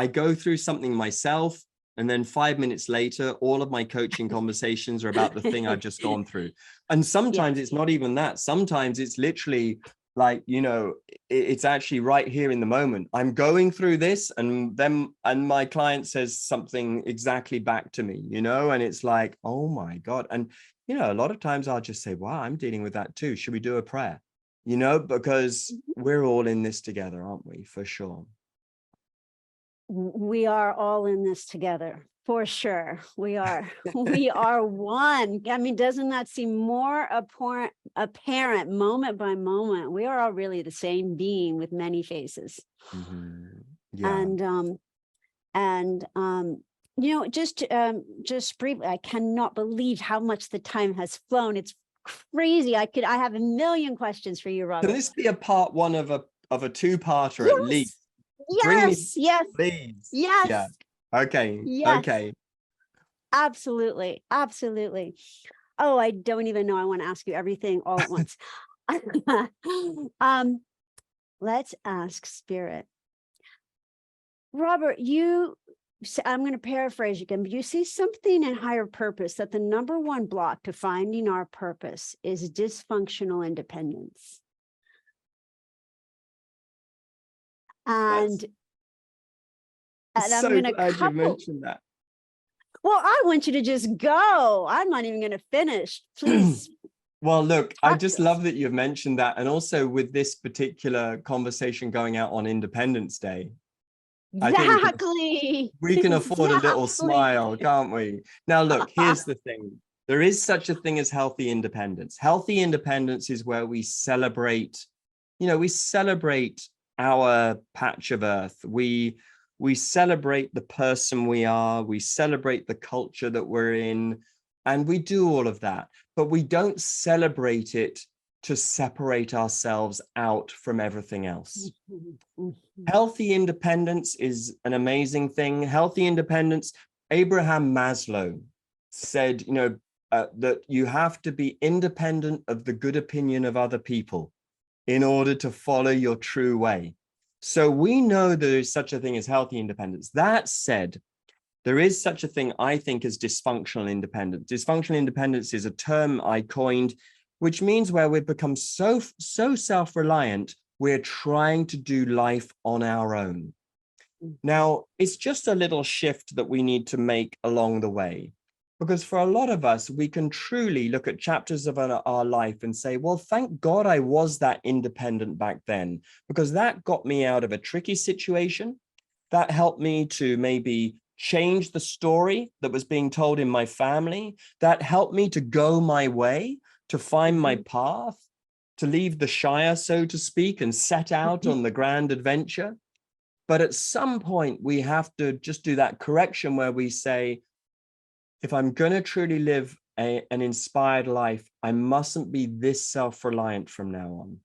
go through something myself, and then 5 minutes later, all of my coaching conversations are about the thing I've just gone through. And sometimes it's not even that. Sometimes it's literally like, you know, it's actually right here in the moment. I'm going through this, and my client says something exactly back to me, you know, and it's like, oh my God. And, you know, a lot of times I'll just say, wow, I'm dealing with that too. Should we do a prayer? You know, because we're all in this together, aren't we? For sure. We are all in this together, for sure. We are. We are one. I mean, doesn't that seem more apparent moment by moment? We are all really the same being with many faces. Yeah. And you know, just briefly, I cannot believe how much the time has flown. It's crazy. I have a million questions for you, Robert. Can this be a part one of a two-parter at least? Yes. Bring me, Yes. please. Yes. Yeah. Okay. Yes. Okay. Absolutely. Absolutely. Oh, I don't even know. I want to ask you everything all at once. Let's ask Spirit. Robert, I'm going to paraphrase again, but you see something in higher purpose that the number one block to finding our purpose is dysfunctional independence. And I'm I'm so going to glad you mentioned that. Well, I want you to just go. I'm not even going to finish. Please. Well, look, I just love that you've mentioned that. And also with this particular conversation going out on Independence Day, Exactly. we can afford a little smile, can't we? Now, look, here's the thing. There is such a thing as healthy independence. Healthy independence is where we celebrate, you know, we celebrate our patch of earth. We celebrate the person we are. We celebrate the culture that we're in. And we do all of that. But we don't celebrate it to separate ourselves out from everything else. Healthy independence is an amazing thing. Healthy independence, Abraham Maslow said, you know, that you have to be independent of the good opinion of other people in order to follow your true way. So we know there is such a thing as healthy independence. That said, there is such a thing, I think, as dysfunctional independence. Dysfunctional independence is a term I coined, which means where we've become so self-reliant, we're trying to do life on our own. Now, it's just a little shift that we need to make along the way. Because for a lot of us, we can truly look at chapters of our life and say, well, thank God I was that independent back then, because that got me out of a tricky situation. That helped me to maybe change the story that was being told in my family. That helped me to go my way, to find my path, to leave the Shire, so to speak, and set out on the grand adventure. But at some point, we have to just do that correction where we say, if I'm going to truly live an inspired life, I mustn't be this self-reliant from now on.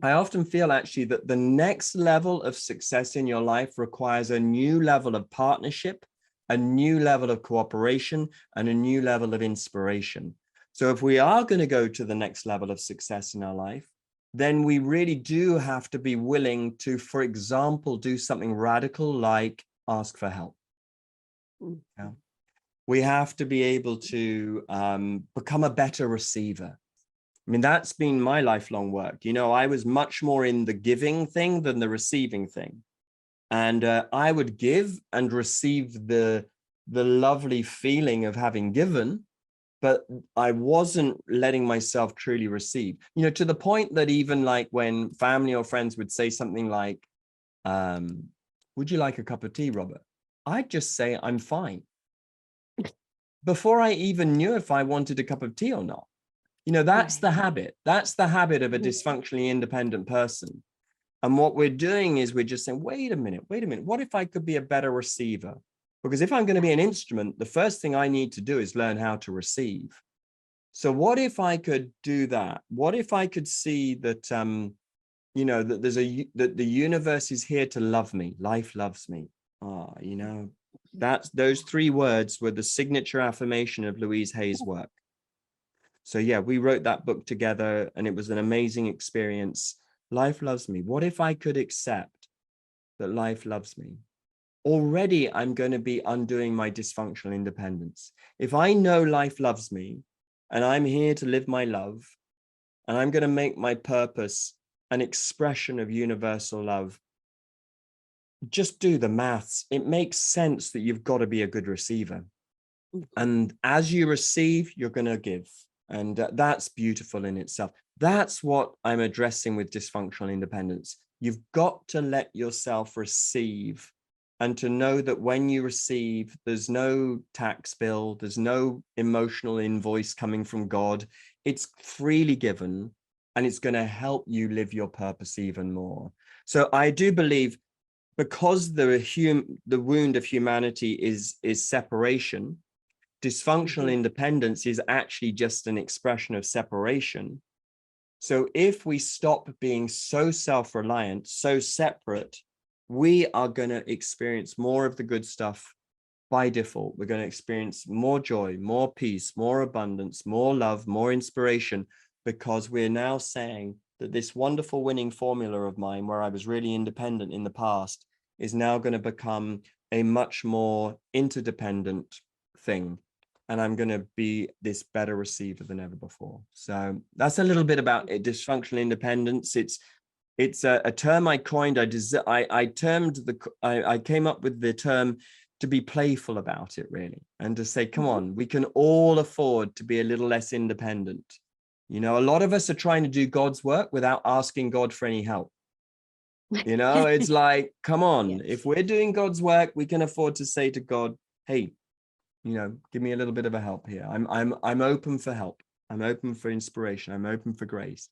I often feel actually that the next level of success in your life requires a new level of partnership, a new level of cooperation, and a new level of inspiration. So if we are going to go to the next level of success in our life, then we really do have to be willing to, for example, do something radical like ask for help. Yeah. We have to be able to become a better receiver. I mean, that's been my lifelong work. You know, I was much more in the giving thing than the receiving thing. And I would give and receive the lovely feeling of having given, but I wasn't letting myself truly receive, you know, to the point that even like when family or friends would say something like, would you like a cup of tea, Robert? I'd just say, I'm fine. Before I even knew if I wanted a cup of tea or not. You know, that's the habit. That's the habit of a dysfunctionally independent person. And what we're doing is we're just saying, wait a minute. What if I could be a better receiver? Because if I'm going to be an instrument, the first thing I need to do is learn how to receive. So what if I could do that? What if I could see that, you know, that that the universe is here to love me. Life loves me. You know, those 3 words were the signature affirmation of Louise Hay's work. So yeah, we wrote that book together and it was an amazing experience. Life loves me. What if I could accept that life loves me? Already I'm going to be undoing my dysfunctional independence. If I know life loves me and I'm here to live my love and I'm going to make my purpose an expression of universal love, just do the maths. It makes sense that you've got to be a good receiver. And as you receive, you're going to give. And that's beautiful in itself. That's what I'm addressing with dysfunctional independence. You've got to let yourself receive, and to know that when you receive, there's no tax bill, there's no emotional invoice coming from God. It's freely given, and it's going to help you live your purpose even more. So I do believe, because the wound of humanity is separation, dysfunctional independence is actually just an expression of separation. So if we stop being so self-reliant, so separate, we are going to experience more of the good stuff by default. We're going to experience more joy, more peace, more abundance, more love, more inspiration, because we're now saying that this wonderful winning formula of mine, where I was really independent in the past, is now going to become a much more interdependent thing. And I'm going to be this better receiver than ever before. So that's a little bit about it, dysfunctional independence. It's a term I coined. I came up with the term to be playful about it, really, and to say, come on, we can all afford to be a little less independent. You know, a lot of us are trying to do God's work without asking God for any help. You know, it's like, come on, Yes. if we're doing God's work, we can afford to say to God, hey, you know, give me a little bit of a help here. I'm open for help. I'm open for inspiration. I'm open for grace.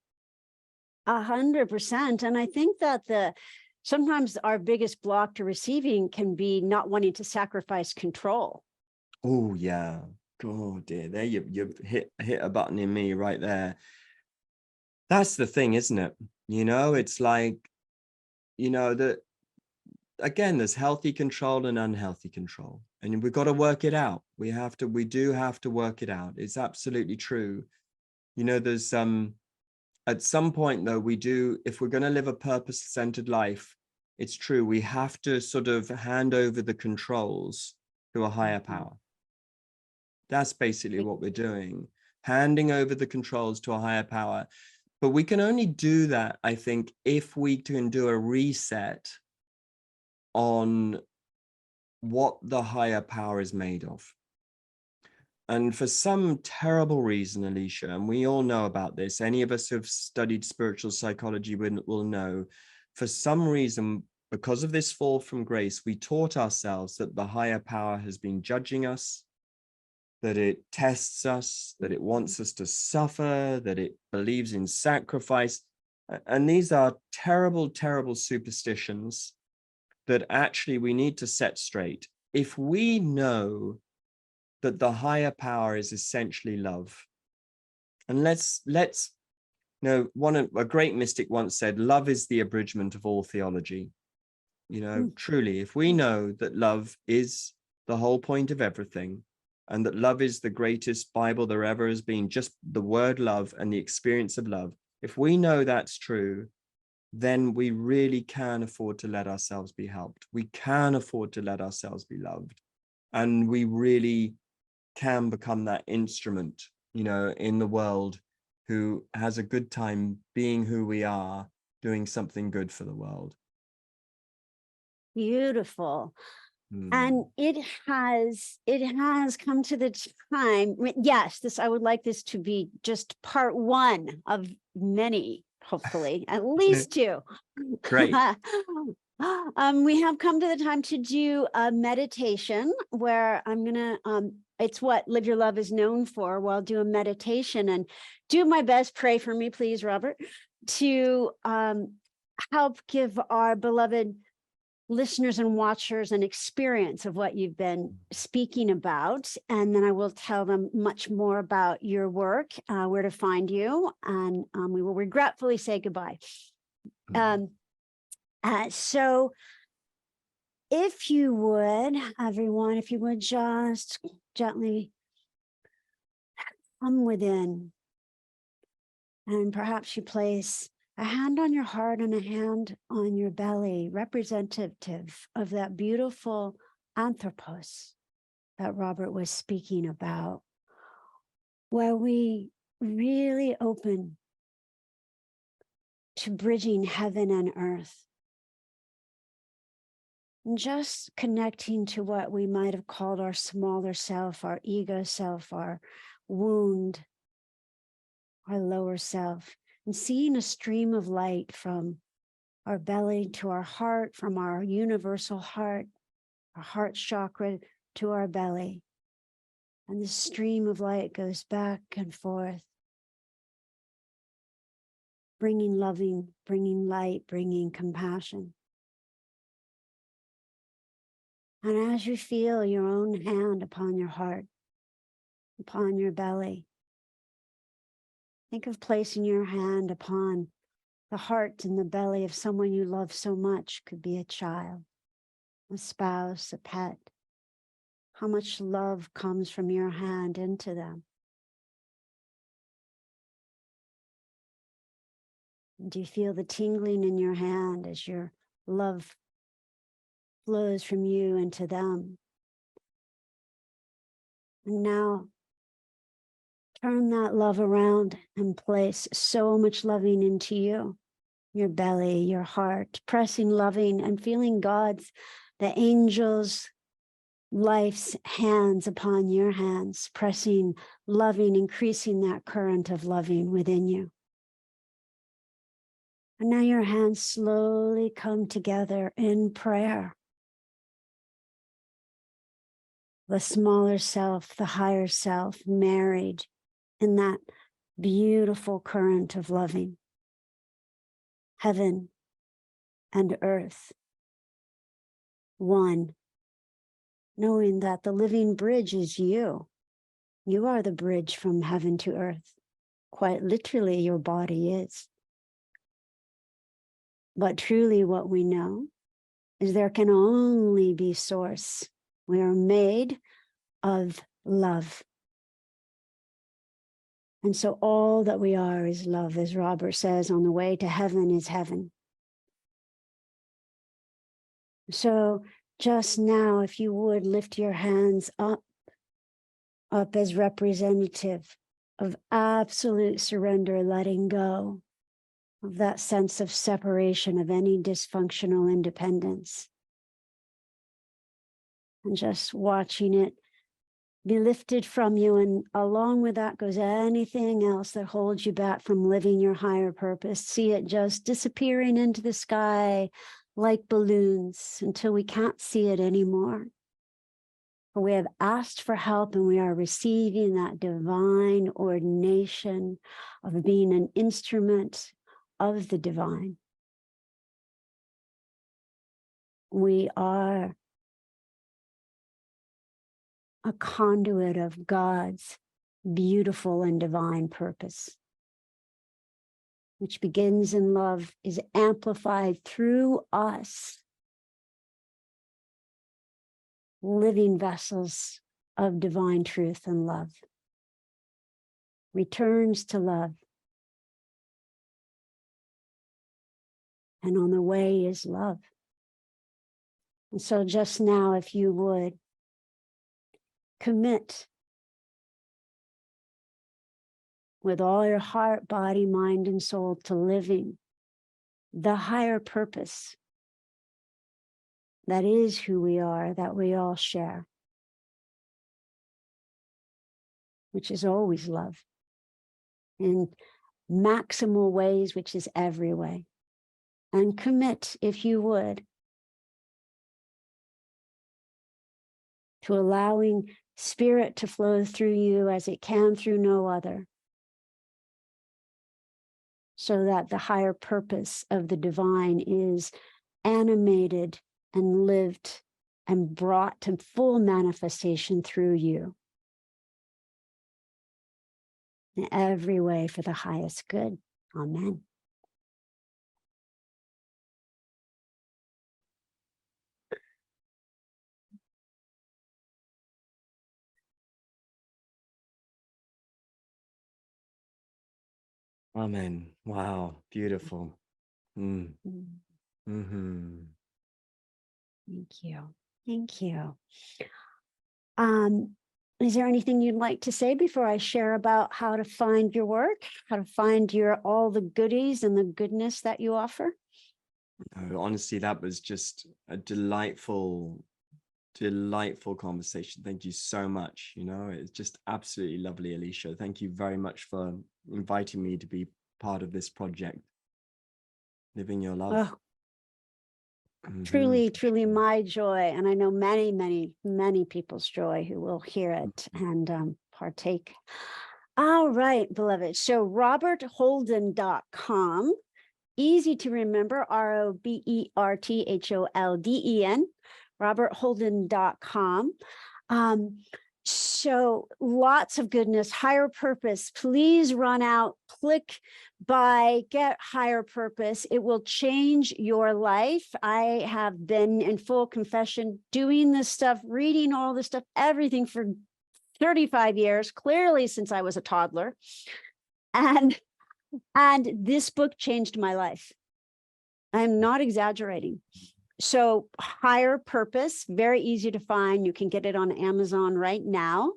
100%. And I think that sometimes our biggest block to receiving can be not wanting to sacrifice control. Oh yeah. Oh dear. There you've hit a button in me right there. That's the thing, isn't it? You know, it's like, you know, that again, there's healthy control and unhealthy control. And we've got to work it out. We do have to work it out. It's absolutely true. You know, there's at some point though, if we're going to live a purpose-centered life, it's true, we have to sort of hand over the controls to a higher power. That's basically what we're doing, handing over the controls to a higher power. But we can only do that, I think, if we can do a reset on what the higher power is made of. And for some terrible reason, Alicia, and we all know about this, any of us who have studied spiritual psychology will know, for some reason, because of this fall from grace, we taught ourselves that the higher power has been judging us, that it tests us, that it wants us to suffer, that it believes in sacrifice. And these are terrible, terrible superstitions that actually we need to set straight. If we know that the higher power is essentially love, and let's you know, a great mystic once said, love is the abridgment of all theology. You know, truly, if we know that love is the whole point of everything, and that love is the greatest Bible there ever has been, just the word love and the experience of love, if we know that's true, then we really can afford to let ourselves be helped. We can afford to let ourselves be loved. And we really can become that instrument, you know, in the world, who has a good time being who we are, doing something good for the world. Beautiful. And it has come to the time. Yes, I would like this to be just part one of many, hopefully, at least two. Great. We have come to the time to do a meditation where I'm gonna it's what Live Your Love is known for. Well, I'll do a meditation and do my best. Pray for me, please, Robert, to help give our beloved listeners and watchers an experience of what you've been speaking about. And then I will tell them much more about your work, where to find you, and we will regretfully say goodbye. So if you would, everyone, if you would just gently come within And perhaps you place a hand on your heart and a hand on your belly, representative of that beautiful anthropos that Robert was speaking about, where we really open to bridging heaven and earth. And just connecting to what we might have called our smaller self, our ego self, our wound, our lower self, and seeing a stream of light from our belly to our heart, from our universal heart, our heart chakra to our belly. And the stream of light goes back and forth, bringing loving, bringing light, bringing compassion. And as you feel your own hand upon your heart, upon your belly, think of placing your hand upon the heart and the belly of someone you love so much. Could be a child, a spouse, a pet. How much love comes from your hand into them. Do you feel the tingling in your hand as your love flows from you into them? And now turn that love around and place so much loving into you, your belly, your heart, pressing loving and feeling God's, the angels, life's hands upon your hands, pressing loving, increasing that current of loving within you. And now your hands slowly come together in prayer. The smaller self, the higher self, married in that beautiful current of loving. Heaven and earth, one, knowing that the living bridge is you. You are the bridge from heaven to earth. Quite literally, your body is. But truly what we know is there can only be source. We are made of love. And so all that we are is love, as Robert says, on the way to heaven is heaven. So just now, if you would lift your hands up as representative of absolute surrender, letting go of that sense of separation, of any dysfunctional independence. And just watching it be lifted from you. And along with that goes anything else that holds you back from living your higher purpose. See it just disappearing into the sky like balloons until we can't see it anymore. For we have asked for help and we are receiving that divine ordination of being an instrument of the divine. We are a conduit of God's beautiful and divine purpose, which begins in love, is amplified through us, living vessels of divine truth and love, returns to love. And on the way is love. And so just now, if you would commit with all your heart, body, mind, and soul to living the higher purpose that is who we are, that we all share, which is always love in maximal ways, which is every way. And commit, if you would, to allowing spirit to flow through you as it can through no other, so that the higher purpose of the divine is animated and lived and brought to full manifestation through you in every way for the highest good. Amen. Amen. Wow. Beautiful. Mm. Mm, Mm-hmm. Thank you. Thank you. Um, is there anything you'd like to say before I share about how to find your work, how to find all the goodies and the goodness that you offer? No, honestly, that was just a delightful conversation. Thank you so much. It's just absolutely lovely, Alicia. Thank you very much for inviting me to be part of this project, living your love. Oh, Mhm. truly, truly my joy. And I know many, many, many people's joy who will hear it and partake. All right, beloved. So robertholden.com, easy to remember, RobertHolden, robertholden.com. So lots of goodness, higher purpose. Please run out, click buy, get higher purpose. It will change your life. I have been in full confession doing this stuff, reading all this stuff, everything for 35 years, clearly since I was a toddler. And this book changed my life. I'm not exaggerating. So higher purpose, very easy to find. You can get it on Amazon right now.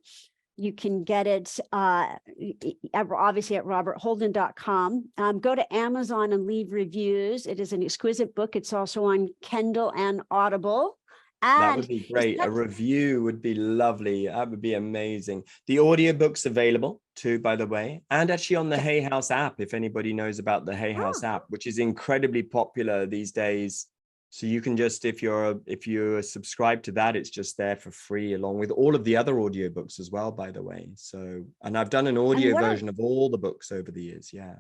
You can get it obviously at robertholden.com. Go to Amazon and leave reviews. It is an exquisite book. It's also on Kindle and Audible. That And would be great. A review would be lovely. That would be amazing. The audiobook's available too, by the way, and actually on the Hay House app, if anybody knows about the Hay House app, which is incredibly popular these days. So you can just, if you're subscribed to that, it's just there for free, along with all of the other audiobooks as well, by the way. So, and I've done an audio version of all the books over the years. Yeah.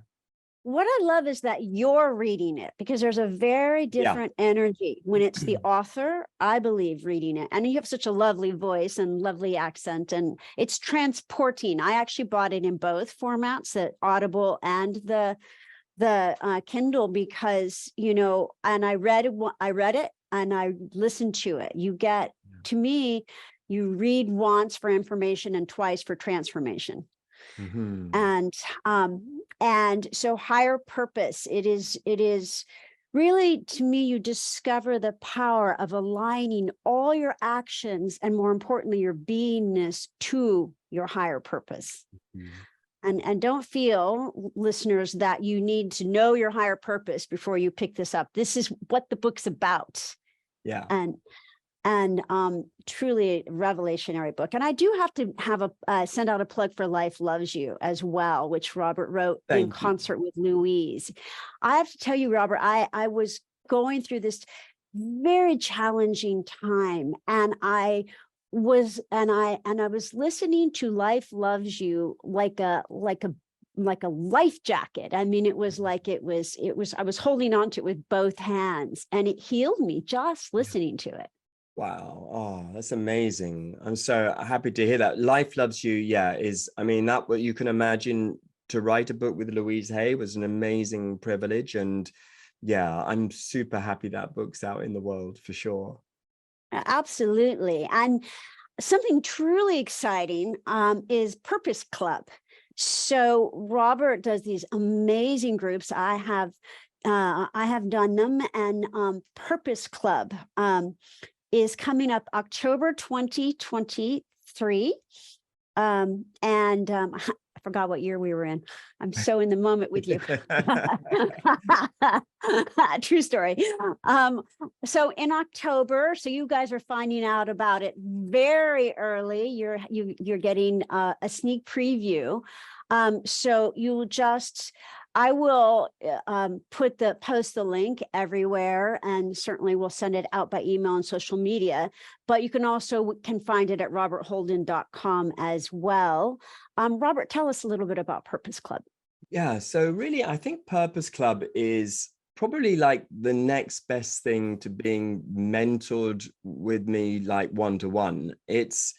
What I love is that you're reading it, because there's a very different energy when it's the author, I believe, reading it. And you have such a lovely voice and lovely accent, and it's transporting. I actually bought it in both formats, the Audible and the Kindle, because, and I read it and I listened to it. You get, to me, you read once for information and twice for transformation. Mm-hmm. And so higher purpose, it is really, to me, you discover the power of aligning all your actions and, more importantly, your beingness to your higher purpose. Mm-hmm. And don't feel, listeners, that you need to know your higher purpose before you pick this up. This is what the book's about. Yeah. And truly a revelationary book. And I do have to have send out a plug for Life Loves You as well, which Robert wrote in concert with Louise. I have to tell you, Robert, I was going through this very challenging time, and I was listening to Life Loves You like a life jacket. I mean, it was I was holding on to it with both hands, and it healed me just listening to it. Wow. Oh, that's amazing. I'm so happy to hear that. Life Loves You. Yeah. That what you can imagine, to write a book with Louise Hay was an amazing privilege. And yeah, I'm super happy that book's out in the world for sure. Absolutely. And something truly exciting is Purpose Club. So Robert does these amazing groups. I have done them, and Purpose Club is coming up October 2023. I forgot what year we were in. I'm so in the moment with you. True story. So in October, so you guys are finding out about it very early. You're getting a sneak preview. So I will post the link everywhere, and certainly we'll send it out by email and social media, but you can find it at robertholden.com as well. Robert, tell us a little bit about Purpose Club. Yeah, so really, I think Purpose Club is probably like the next best thing to being mentored with me, like one-to-one. It's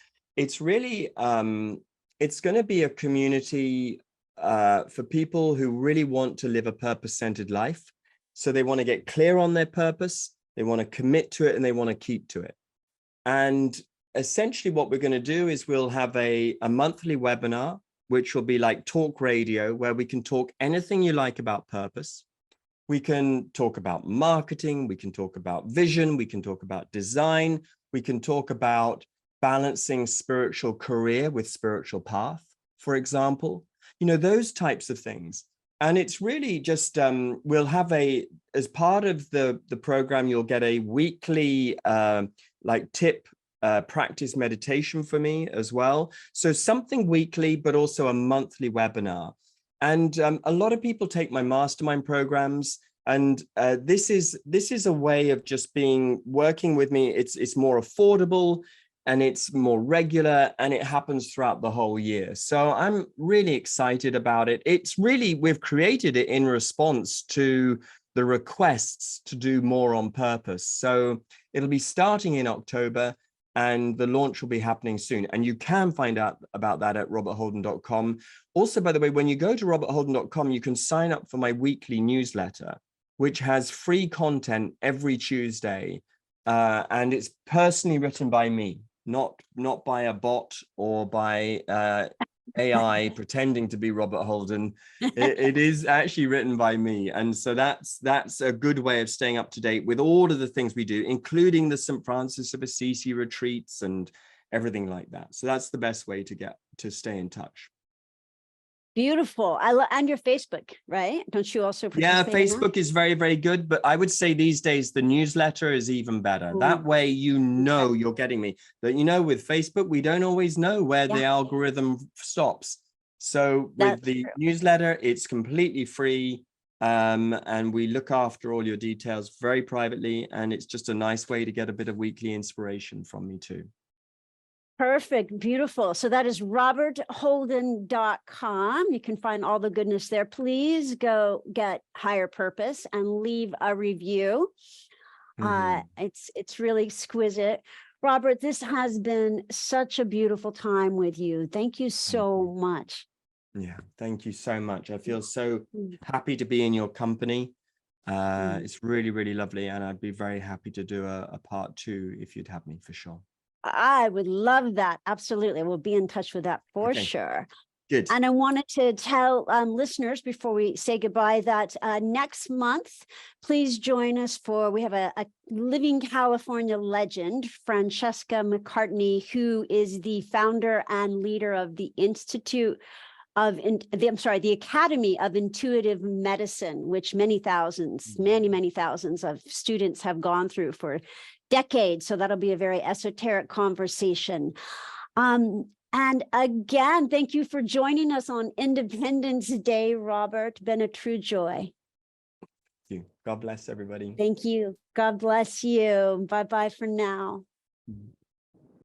really, it's going to be a community for people who really want to live a purpose-centered life. So they want to get clear on their purpose, they want to commit to it, and they want to keep to it. And essentially what we're going to do is we'll have a monthly webinar which will be like talk radio, where we can talk anything you like about purpose. We can talk about marketing, we can talk about vision, we can talk about design, we can talk about balancing spiritual career with spiritual path, for example, those types of things. And it's really just, we'll have as part of the program, you'll get a weekly tip practice meditation for me as well. So something weekly, but also a monthly webinar. And a lot of people take my mastermind programs, and this is a way of just working with me. It's more affordable, and it's more regular, and it happens throughout the whole year. So I'm really excited about it. We've created it in response to the requests to do more on purpose. So it'll be starting in October, and the launch will be happening soon. And you can find out about that at robertholden.com. Also, by the way, when you go to robertholden.com, you can sign up for my weekly newsletter, which has free content every Tuesday. And it's personally written by me, not by a bot or by AI pretending to be Robert Holden. It is actually written by me. And so that's a good way of staying up to date with all of the things we do, including the St. Francis of Assisi retreats and everything like that. So that's the best way to stay in touch. Beautiful. And your Facebook, right? Don't you also participate? Yeah, Facebook is very, very good. But I would say these days, the newsletter is even better. Ooh. That way, you're getting me. But with Facebook, we don't always know where the algorithm stops. So with the newsletter, it's completely free. And we look after all your details very privately. And it's just a nice way to get a bit of weekly inspiration from me too. Perfect. Beautiful. So that is robertholden.com. You can find all the goodness there. Please go get Higher Purpose and leave a review. It's really exquisite. Robert, this has been such a beautiful time with you. Thank you so much. Yeah, thank you so much. I feel so happy to be in your company. It's really, really lovely. And I'd be very happy to do a part 2 if you'd have me, for sure. I would love that. Absolutely. We'll be in touch with that for sure. Good. And I wanted to tell listeners before we say goodbye that next month, please join us we have a living California legend, Francesca McCartney, who is the founder and leader of the the Academy of Intuitive Medicine, which many thousands of students have gone through for decades. So that'll be a very esoteric conversation. And again, thank you for joining us on Independence Day, Robert. Been a true joy. Thank you. God bless everybody. Thank you. God bless you. Bye-bye for now.